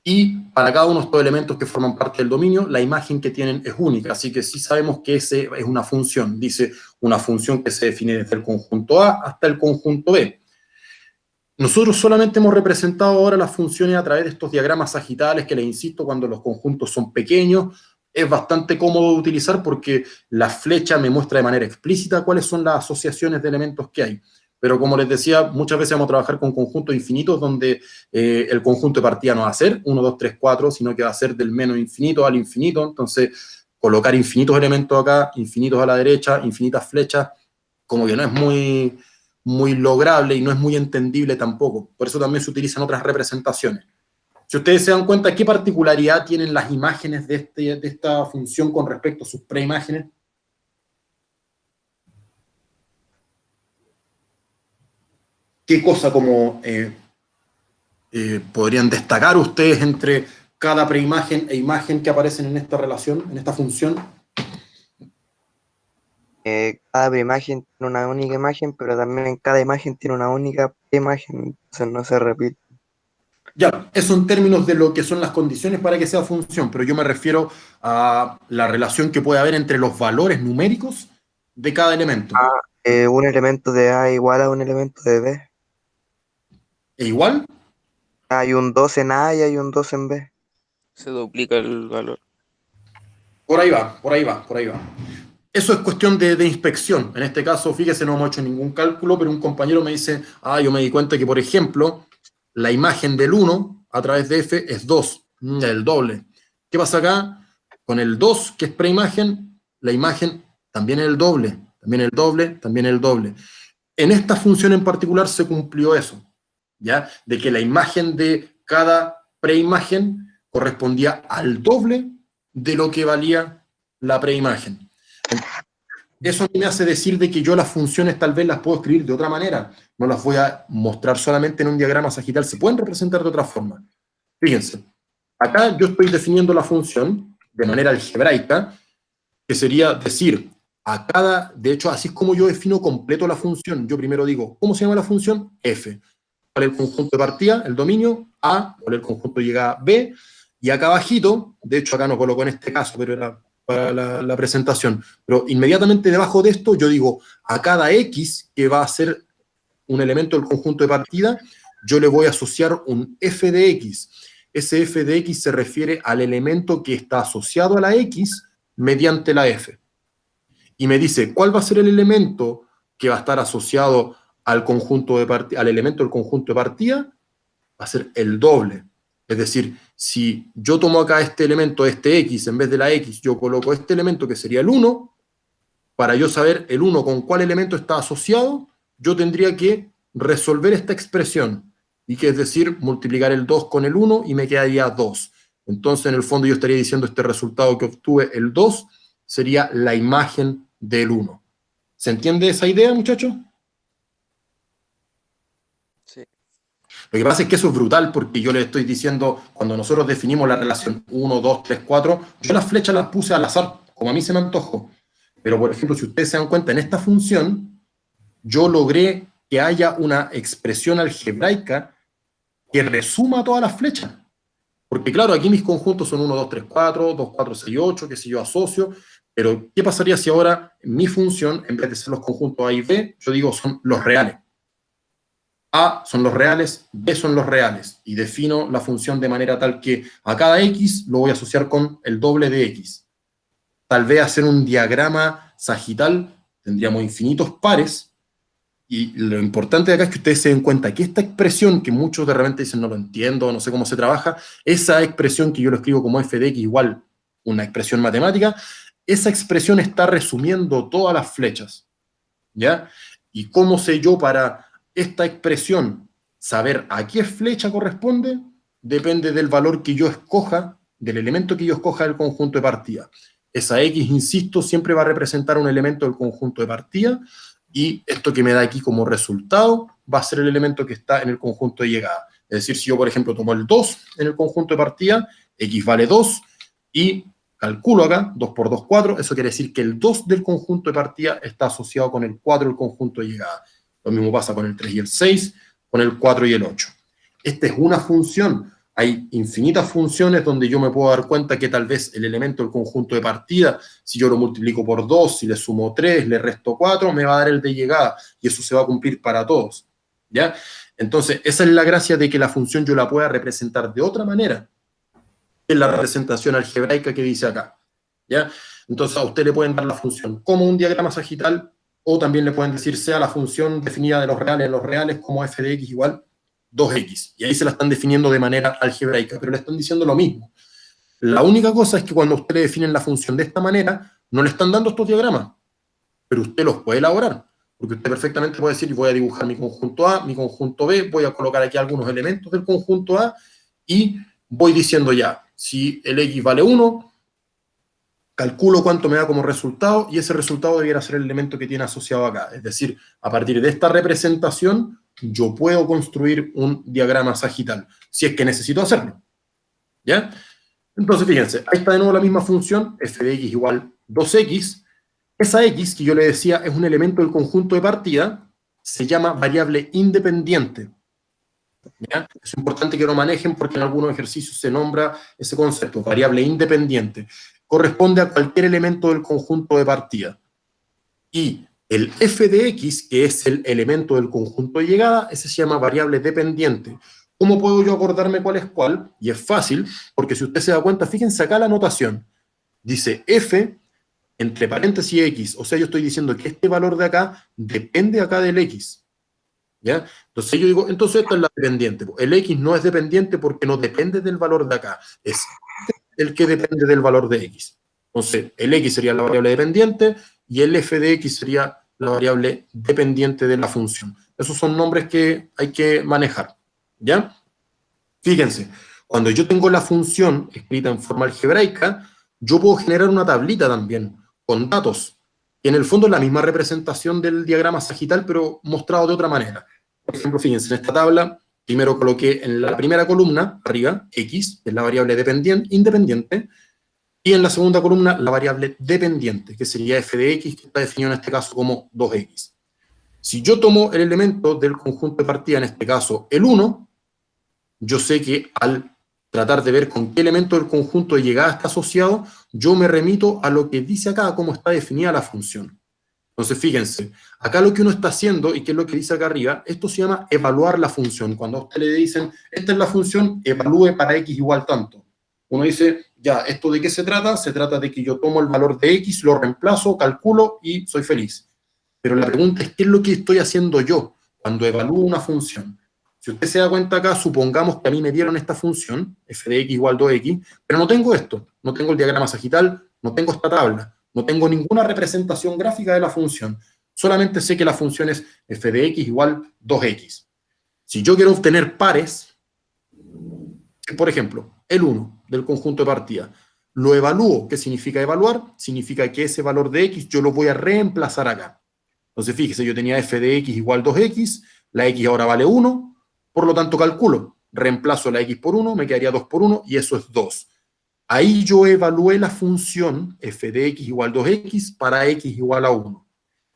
y para cada uno de estos elementos que forman parte del dominio, la imagen que tienen es única, así que sí sabemos que ese es una función, dice una función que se define desde el conjunto A hasta el conjunto B. Nosotros solamente hemos representado ahora las funciones a través de estos diagramas sagitales, que les insisto, cuando los conjuntos son pequeños, es bastante cómodo de utilizar porque la flecha me muestra de manera explícita cuáles son las asociaciones de elementos que hay. Pero como les decía, muchas veces vamos a trabajar con conjuntos infinitos donde el conjunto de partida no va a ser 1, 2, 3, 4, sino que va a ser del menos infinito al infinito. Entonces, colocar infinitos elementos acá, infinitos a la derecha, infinitas flechas, como que no es muy lograble y no es muy entendible tampoco. Por eso también se utilizan otras representaciones. Si ustedes se dan cuenta, ¿qué particularidad tienen las imágenes de esta función con respecto a sus preimágenes? ¿Qué cosa como podrían destacar ustedes entre cada preimagen e imagen que aparecen en esta relación, en esta función? Cada preimagen tiene una única imagen, pero también cada imagen tiene una única imagen, entonces no se repite. Ya, eso en términos de lo que son las condiciones para que sea función, pero yo me refiero a la relación que puede haber entre los valores numéricos de cada elemento. Un elemento de A igual a un elemento de B. ¿E igual? Hay un 2 en A y hay un 2 en B. Se duplica el valor. Por ahí va, por ahí va, por ahí va. Eso es cuestión de inspección. En este caso, fíjese, no hemos hecho ningún cálculo, pero un compañero me dice, yo me di cuenta que, por ejemplo, la imagen del 1 a través de F es 2, el doble. ¿Qué pasa acá? Con el 2, que es preimagen, la imagen también es el doble, también el doble, también el doble. En esta función en particular se cumplió eso, ¿ya? De que la imagen de cada preimagen correspondía al doble de lo que valía la preimagen. Eso me hace decir de que yo las funciones tal vez las puedo escribir de otra manera, no las voy a mostrar solamente en un diagrama sagital, se pueden representar de otra forma. Fíjense, acá yo estoy definiendo la función de manera algebraica, que sería decir, de hecho, así es como yo defino completo la función. Yo primero digo, ¿cómo se llama la función? F. ¿Cuál es el conjunto de partida? El dominio. A. ¿Cuál es el conjunto de llegada? B. Y acá abajito, de hecho acá no coloco en este caso, pero era para la presentación, pero inmediatamente debajo de esto yo digo, a cada X, que va a ser un elemento del conjunto de partida, yo le voy a asociar un f de X. Ese f de X se refiere al elemento que está asociado a la X mediante la F. Y me dice, ¿cuál va a ser el elemento que va a estar asociado al elemento del conjunto de partida? Va a ser el doble. Es decir, si yo tomo acá este elemento, este X, en vez de la X, yo coloco este elemento que sería el 1, para yo saber el 1 con cuál elemento está asociado, yo tendría que resolver esta expresión, y que es decir, multiplicar el 2 con el 1 y me quedaría 2. Entonces, en el fondo, yo estaría diciendo este resultado que obtuve, el 2, sería la imagen del 1. ¿Se entiende esa idea, muchachos? Sí. Lo que pasa es que eso es brutal porque yo les estoy diciendo, cuando nosotros definimos la relación 1, 2, 3, 4, yo las flechas las puse al azar, como a mí se me antojó. Pero, por ejemplo, si ustedes se dan cuenta, en esta función, yo logré que haya una expresión algebraica que resuma todas las flechas. Porque, claro, aquí mis conjuntos son 1, 2, 3, 4, 2, 4, 6, 8, que si yo asocio, pero ¿qué pasaría si ahora mi función, en vez de ser los conjuntos A y B, yo digo son los reales? A son los reales, B son los reales, y defino la función de manera tal que a cada X lo voy a asociar con el doble de X. Tal vez hacer un diagrama sagital, tendríamos infinitos pares, y lo importante de acá es que ustedes se den cuenta que esta expresión, que muchos de repente dicen no lo entiendo, no sé cómo se trabaja, esa expresión que yo lo escribo como f de x igual una expresión matemática, esa expresión está resumiendo todas las flechas, ¿ya? ¿Y cómo sé yo para esta expresión saber a qué flecha corresponde? Depende del valor que yo escoja, del elemento que yo escoja del conjunto de partida. Esa X, insisto, siempre va a representar un elemento del conjunto de partida, y esto que me da aquí como resultado va a ser el elemento que está en el conjunto de llegada. Es decir, si yo, por ejemplo, tomo el 2 en el conjunto de partida, X vale 2, y calculo acá, 2 por 2, 4, eso quiere decir que el 2 del conjunto de partida está asociado con el 4 del conjunto de llegada. Lo mismo pasa con el 3 y el 6, con el 4 y el 8. Esta es una función. Hay infinitas funciones donde yo me puedo dar cuenta que tal vez el elemento del conjunto de partida, si yo lo multiplico por 2, si le sumo 3, le resto 4, me va a dar el de llegada, y eso se va a cumplir para todos, ¿ya? Entonces, esa es la gracia de que la función yo la pueda representar de otra manera, en la representación algebraica que dice acá, ¿ya? Entonces, a usted le pueden dar la función como un diagrama sagital, o también le pueden decir sea la función definida de los reales como f de x igual 2x, y ahí se la están definiendo de manera algebraica, pero le están diciendo lo mismo. La única cosa es que cuando usted le definen la función de esta manera, no le están dando estos diagramas, pero usted los puede elaborar, porque usted perfectamente puede decir, voy a dibujar mi conjunto A, mi conjunto B, voy a colocar aquí algunos elementos del conjunto A, y voy diciendo ya, si el X vale 1, calculo cuánto me da como resultado, y ese resultado debiera ser el elemento que tiene asociado acá. Es decir, a partir de esta representación, yo puedo construir un diagrama sagital, si es que necesito hacerlo, ¿ya? Entonces, fíjense, ahí está de nuevo la misma función, f de x igual 2x. Esa x, que yo le decía es un elemento del conjunto de partida, se llama variable independiente, ¿ya? Es importante que lo manejen porque en algunos ejercicios se nombra ese concepto, variable independiente. Corresponde a cualquier elemento del conjunto de partida. Y el f de x, que es el elemento del conjunto de llegada, ese se llama variable dependiente. ¿Cómo puedo yo acordarme cuál es cuál? Y es fácil, porque si usted se da cuenta, fíjense acá la notación. Dice f entre paréntesis x, o sea, yo estoy diciendo que este valor de acá depende acá del x. ¿Ya? Entonces yo digo, entonces esta es la dependiente. El x no es dependiente porque no depende del valor de acá. Es el que depende del valor de x. Entonces, el x sería la variable dependiente y el f de x sería la variable dependiente de la función. Esos son nombres que hay que manejar, ¿ya? Fíjense, cuando yo tengo la función escrita en forma algebraica, yo puedo generar una tablita también, con datos, que en el fondo es la misma representación del diagrama sagital, pero mostrado de otra manera. Por ejemplo, fíjense, en esta tabla, primero coloqué en la primera columna, arriba, x, que es la variable independiente, y en la segunda columna, la variable dependiente, que sería f de x, que está definido en este caso como 2x. Si yo tomo el elemento del conjunto de partida, en este caso el 1, yo sé que al tratar de ver con qué elemento del conjunto de llegada está asociado, yo me remito a lo que dice acá, cómo está definida la función. Entonces, fíjense, acá lo que uno está haciendo, y que es lo que dice acá arriba, esto se llama evaluar la función. Cuando a usted le dicen, esta es la función, evalúe para x igual tanto. Uno dice, ya, ¿esto de qué se trata? Se trata de que yo tomo el valor de x, lo reemplazo, calculo y soy feliz. Pero la pregunta es, ¿qué es lo que estoy haciendo yo cuando evalúo una función? Si usted se da cuenta acá, supongamos que a mí me dieron esta función, f de x igual 2x, pero no tengo esto, no tengo el diagrama sagital, no tengo esta tabla, no tengo ninguna representación gráfica de la función, solamente sé que la función es f de x igual 2x. Si yo quiero obtener pares, por ejemplo, el 1 del conjunto de partida, lo evalúo. ¿Qué significa evaluar? Significa que ese valor de x yo lo voy a reemplazar acá. Entonces, fíjese, yo tenía f de x igual 2x, la x ahora vale 1, por lo tanto calculo, reemplazo la x por 1, me quedaría 2 por 1, y eso es 2. Ahí yo evalué la función f de x igual 2x para x igual a 1.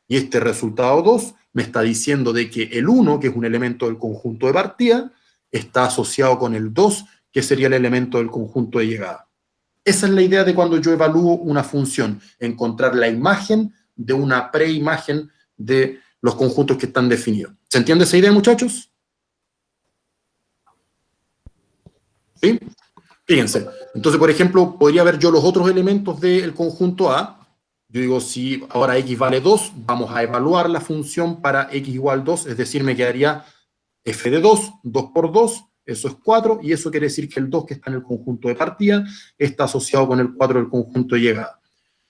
Y este resultado 2 me está diciendo de que el 1, que es un elemento del conjunto de partida, está asociado con el 2, que sería el elemento del conjunto de llegada. Esa es la idea de cuando yo evalúo una función, encontrar la imagen de una preimagen de los conjuntos que están definidos. ¿Se entiende esa idea, muchachos? ¿Sí? Fíjense, entonces, por ejemplo, podría ver yo los otros elementos del conjunto A. Yo digo, si ahora x vale 2, vamos a evaluar la función para x igual 2, es decir, me quedaría f de 2, 2 por 2, eso es 4, y eso quiere decir que el 2 que está en el conjunto de partida está asociado con el 4 del conjunto de llegada.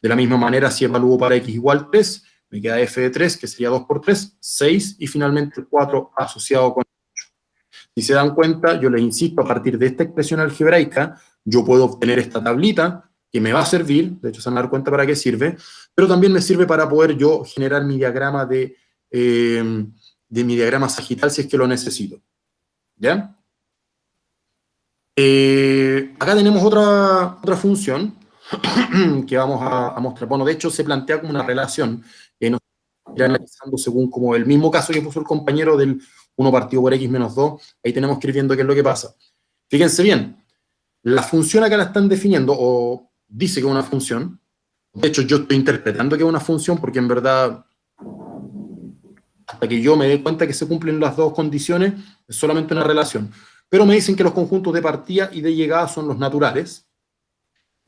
De la misma manera, si evalúo para x igual 3, me queda f de 3, que sería 2 por 3, 6, y finalmente el 4 asociado con 8. Si se dan cuenta, yo les insisto, a partir de esta expresión algebraica, yo puedo obtener esta tablita, que me va a servir, de hecho se van a dar cuenta para qué sirve, pero también me sirve para poder yo generar mi diagrama de mi diagrama sagital si es que lo necesito. ¿Ya? Acá tenemos otra función que vamos a mostrar. Bueno, de hecho se plantea como una relación que nos irá analizando según como el mismo caso que puso el compañero del 1 partido por x menos 2, ahí tenemos que ir viendo qué es lo que pasa. Fíjense bien, la función acá la están definiendo, o dice que es una función. De hecho, yo estoy interpretando que es una función porque en verdad, hasta que yo me dé cuenta que se cumplen las dos condiciones, es solamente una relación. Pero me dicen que los conjuntos de partida y de llegada son los naturales,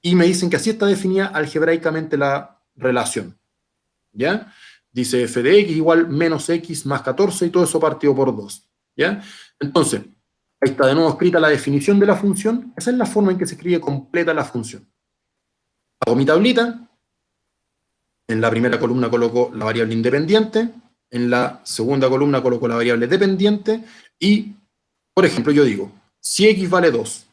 y me dicen que así está definida algebraicamente la relación. ¿Ya? Dice f de x igual menos x más 14, y todo eso partido por 2. ¿Ya? Entonces, ahí está de nuevo escrita la definición de la función. Esa es la forma en que se escribe completa la función. Hago mi tablita. En la primera columna coloco la variable independiente. En la segunda columna coloco la variable dependiente. Y, por ejemplo, yo digo, si x vale 2,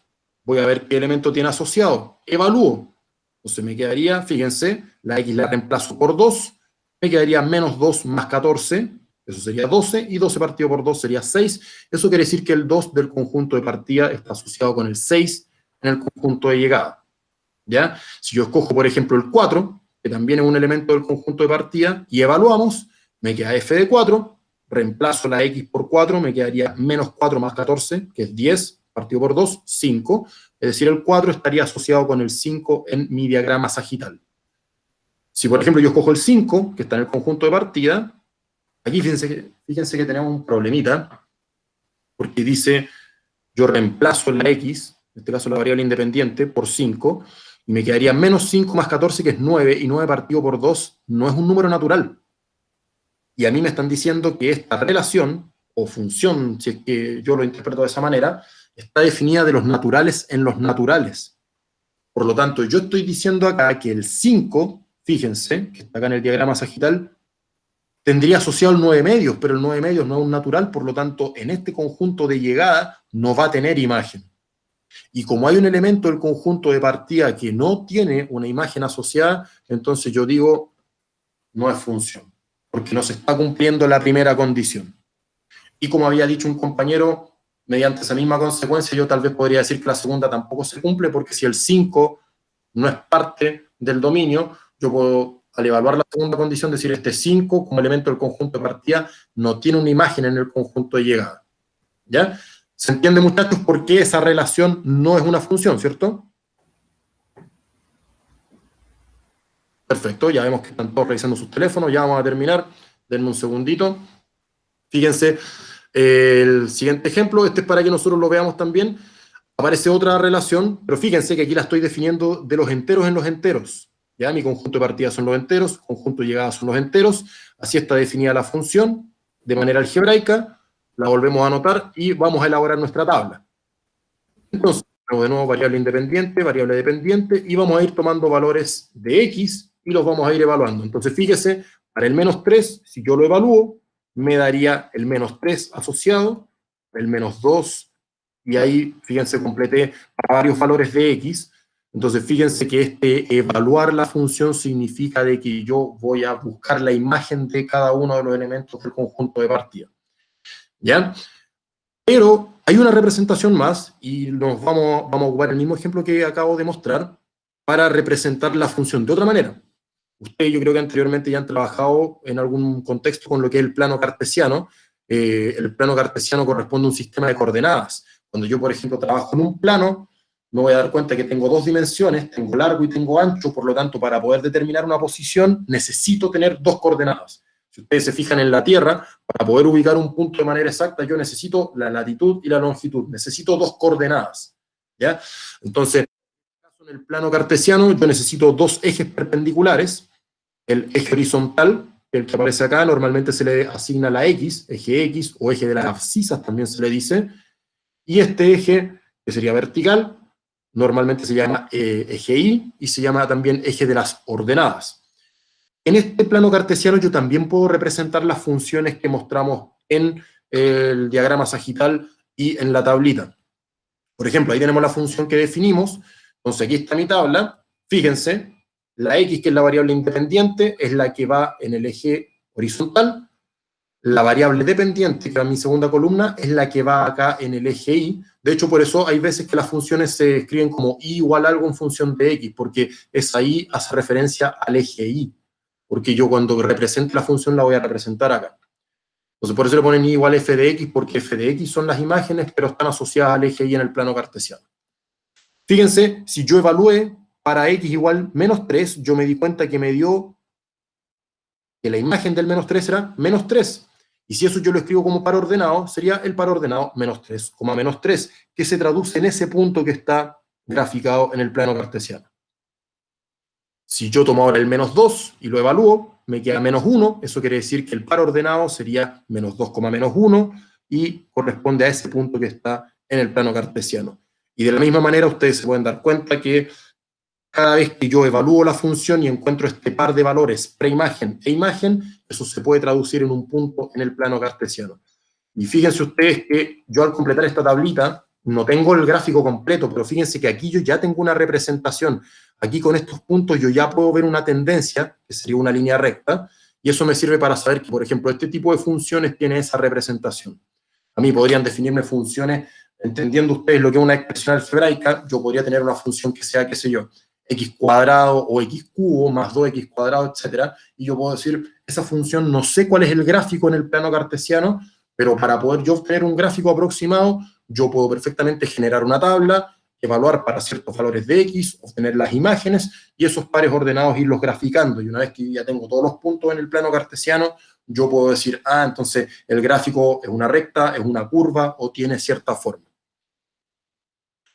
voy a ver qué elemento tiene asociado. Evalúo. Entonces me quedaría, fíjense, la x la reemplazo por 2. Me quedaría menos 2 más 14. Eso sería 12, y 12 partido por 2 sería 6. Eso quiere decir que el 2 del conjunto de partida está asociado con el 6 en el conjunto de llegada. ¿Ya? Si yo escojo, por ejemplo, el 4, que también es un elemento del conjunto de partida, y evaluamos, me queda f de 4, reemplazo la x por 4, me quedaría menos 4 más 14, que es 10, partido por 2, 5. Es decir, el 4 estaría asociado con el 5 en mi diagrama sagital. Si, por ejemplo, yo escojo el 5, que está en el conjunto de partida, aquí fíjense que tenemos un problemita, porque dice, yo reemplazo la x, en este caso la variable independiente, por 5, y me quedaría menos 5 más 14, que es 9, y 9 partido por 2 no es un número natural. Y a mí me están diciendo que esta relación, o función, si es que yo lo interpreto de esa manera, está definida de los naturales en los naturales. Por lo tanto, yo estoy diciendo acá que el 5, fíjense, que está acá en el diagrama sagital, tendría asociado el 9 medios, pero el 9 medios no es un natural, por lo tanto, en este conjunto de llegada no va a tener imagen. Y como hay un elemento del conjunto de partida que no tiene una imagen asociada, entonces yo digo, no es función, porque no se está cumpliendo la primera condición. Y como había dicho un compañero, mediante esa misma consecuencia, yo tal vez podría decir que la segunda tampoco se cumple, porque si el 5 no es parte del dominio, yo puedo, al evaluar la segunda condición, decir este 5 como elemento del conjunto de partida no tiene una imagen en el conjunto de llegada. ¿Ya? ¿Se entiende, muchachos, por qué esa relación no es una función, cierto? Perfecto, ya vemos que están todos revisando sus teléfonos, ya vamos a terminar. Denme un segundito. Fíjense, el siguiente ejemplo, este es para que nosotros lo veamos también. Aparece otra relación, pero fíjense que aquí la estoy definiendo de los enteros en los enteros. ¿Ya? Mi conjunto de partida son los enteros, conjunto de llegada son los enteros. Así está definida la función de manera algebraica. La volvemos a anotar y vamos a elaborar nuestra tabla. Entonces, de nuevo, variable independiente, variable dependiente, y vamos a ir tomando valores de x y los vamos a ir evaluando. Entonces, fíjese, para el menos 3, si yo lo evalúo, me daría el menos 3 asociado, el menos 2, y ahí, fíjense, completé para varios valores de x. Entonces, fíjense que este evaluar la función significa de que yo voy a buscar la imagen de cada uno de los elementos del conjunto de partida. ¿Ya? Pero hay una representación más, y nos vamos a ocupar el mismo ejemplo que acabo de mostrar para representar la función de otra manera. Ustedes, yo creo que anteriormente ya han trabajado en algún contexto con lo que es el plano cartesiano. El plano cartesiano corresponde a un sistema de coordenadas. Cuando yo, por ejemplo, trabajo en un plano, me voy a dar cuenta que tengo dos dimensiones, tengo largo y tengo ancho, por lo tanto, para poder determinar una posición, necesito tener dos coordenadas. Si ustedes se fijan en la Tierra, para poder ubicar un punto de manera exacta, yo necesito la latitud y la longitud, necesito dos coordenadas, ¿ya? Entonces, en el plano cartesiano, yo necesito dos ejes perpendiculares. El eje horizontal, el que aparece acá, normalmente se le asigna la X, eje X, o eje de las abscisas también se le dice, y este eje, que sería vertical, normalmente se llama eje Y, y se llama también eje de las ordenadas. En este plano cartesiano yo también puedo representar las funciones que mostramos en el diagrama sagital y en la tablita. Por ejemplo, ahí tenemos la función que definimos, entonces aquí está mi tabla, fíjense, la x, que es la variable independiente, es la que va en el eje horizontal, la variable dependiente, que va en mi segunda columna, es la que va acá en el eje y. De hecho, por eso hay veces que las funciones se escriben como y igual algo en función de x, porque esa y hace referencia al eje y, porque yo cuando represente la función la voy a representar acá. Entonces, por eso le ponen y igual f de x, porque f de x son las imágenes, pero están asociadas al eje y en el plano cartesiano. Fíjense, si yo evalué para x igual menos 3, yo me di cuenta que me dio que la imagen del menos 3 era menos 3. Y si eso yo lo escribo como par ordenado, sería el par ordenado menos 3, menos 3, que se traduce en ese punto que está graficado en el plano cartesiano. Si yo tomo ahora el menos 2 y lo evalúo, me queda menos 1, eso quiere decir que el par ordenado sería menos 2, menos 1, y corresponde a ese punto que está en el plano cartesiano. Y de la misma manera ustedes se pueden dar cuenta que cada vez que yo evalúo la función y encuentro este par de valores preimagen e imagen, eso se puede traducir en un punto en el plano cartesiano. Y fíjense ustedes que yo al completar esta tablita, no tengo el gráfico completo, pero fíjense que aquí yo ya tengo una representación. Aquí con estos puntos yo ya puedo ver una tendencia, que sería una línea recta, y eso me sirve para saber que, por ejemplo, este tipo de funciones tiene esa representación. A mí podrían definirme funciones, entendiendo ustedes lo que es una expresión algebraica, yo podría tener una función que sea, qué sé yo, x cuadrado o x cubo más 2x cuadrado, etcétera, y yo puedo decir, esa función no sé cuál es el gráfico en el plano cartesiano, pero para poder yo obtener un gráfico aproximado, yo puedo perfectamente generar una tabla, evaluar para ciertos valores de x, obtener las imágenes, y esos pares ordenados irlos graficando, y una vez que ya tengo todos los puntos en el plano cartesiano, yo puedo decir, entonces el gráfico es una recta, es una curva, o tiene cierta forma.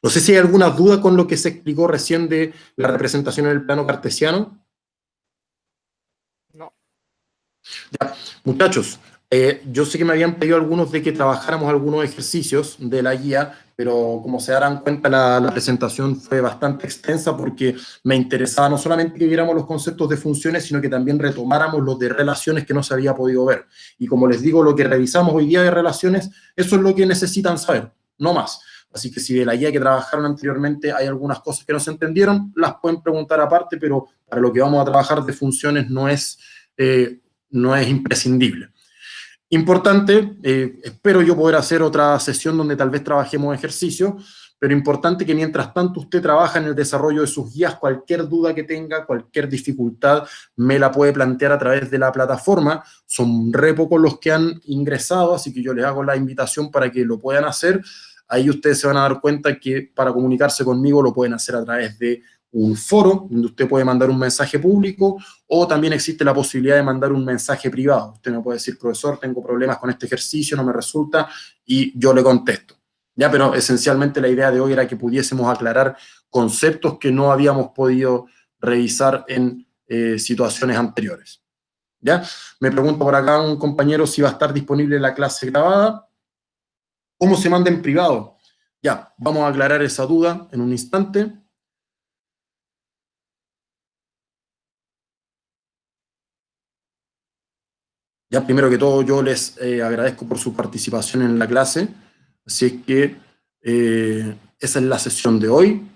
No sé si hay alguna duda con lo que se explicó recién de la representación en el plano cartesiano. No. Ya, muchachos, yo sé que me habían pedido algunos de que trabajáramos algunos ejercicios de la guía, pero como se darán cuenta la presentación fue bastante extensa porque me interesaba no solamente que viéramos los conceptos de funciones, sino que también retomáramos los de relaciones que no se había podido ver. Y como les digo, lo que revisamos hoy día de relaciones, eso es lo que necesitan saber, no más. Así que si de la guía que trabajaron anteriormente hay algunas cosas que no se entendieron, las pueden preguntar aparte, pero para lo que vamos a trabajar de funciones no es imprescindible. Importante, espero yo poder hacer otra sesión donde tal vez trabajemos ejercicios, pero importante que mientras tanto usted trabaja en el desarrollo de sus guías, cualquier duda que tenga, cualquier dificultad, me la puede plantear a través de la plataforma. Son re pocos los que han ingresado, así que yo les hago la invitación para que lo puedan hacer. Ahí ustedes se van a dar cuenta que para comunicarse conmigo lo pueden hacer a través de un foro, donde usted puede mandar un mensaje público, o también existe la posibilidad de mandar un mensaje privado. Usted me puede decir, profesor, tengo problemas con este ejercicio, no me resulta, y yo le contesto. ¿Ya? Pero esencialmente la idea de hoy era que pudiésemos aclarar conceptos que no habíamos podido revisar en situaciones anteriores. ¿Ya? Me pregunta por acá un compañero si va a estar disponible la clase grabada. ¿Cómo se manda en privado? Ya, vamos a aclarar esa duda en un instante. Ya, primero que todo, yo les agradezco por su participación en la clase. Así es que esa es la sesión de hoy.